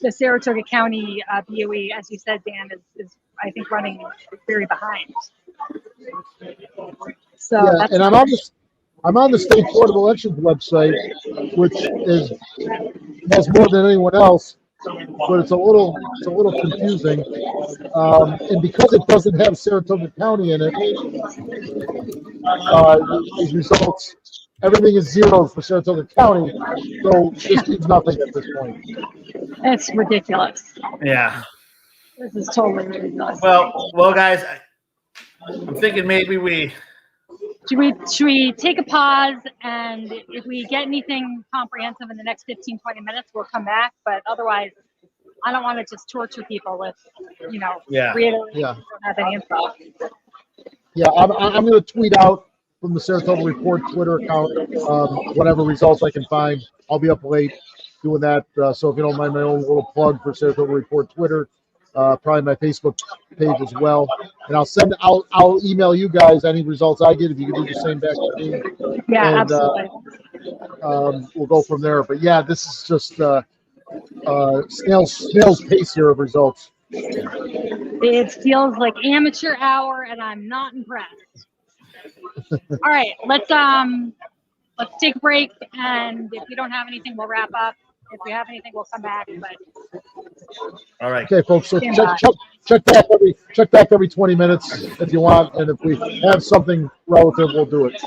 the Saratoga County BOE, as you said, Dan, is I think running very behind. So Yeah, that's and I'm on the state board of elections website, which has more than anyone else, but it's a little confusing. And because it doesn't have Saratoga County in it, these results, everything is zero for Saratoga County, so this means nothing at this point. it's ridiculous. Yeah. This is totally ridiculous. Well, guys, I'm thinking maybe Should we take a pause, and if we get anything comprehensive in the next 15, 20 minutes, we'll come back. But otherwise, I don't want to just torture people with, reiterating we don't have any info. Yeah, I'm going to tweet out from the Saratoga Report Twitter account whatever results I can find. I'll be up late doing that. So if you don't mind my own little plug for Saratoga Report Twitter, probably my Facebook page as well. And I'll email you guys any results I get if you can do the same back to me. Yeah, and, absolutely. We'll go from there. But yeah, this is just snail's pace here of results. It feels like amateur hour, and I'm not impressed. All right, let's take a break, and if we don't have anything, we'll wrap up. If we have anything, we'll come back. But all right. Okay, folks. So check back every 20 minutes if you want, and if we have something relative, we'll do it.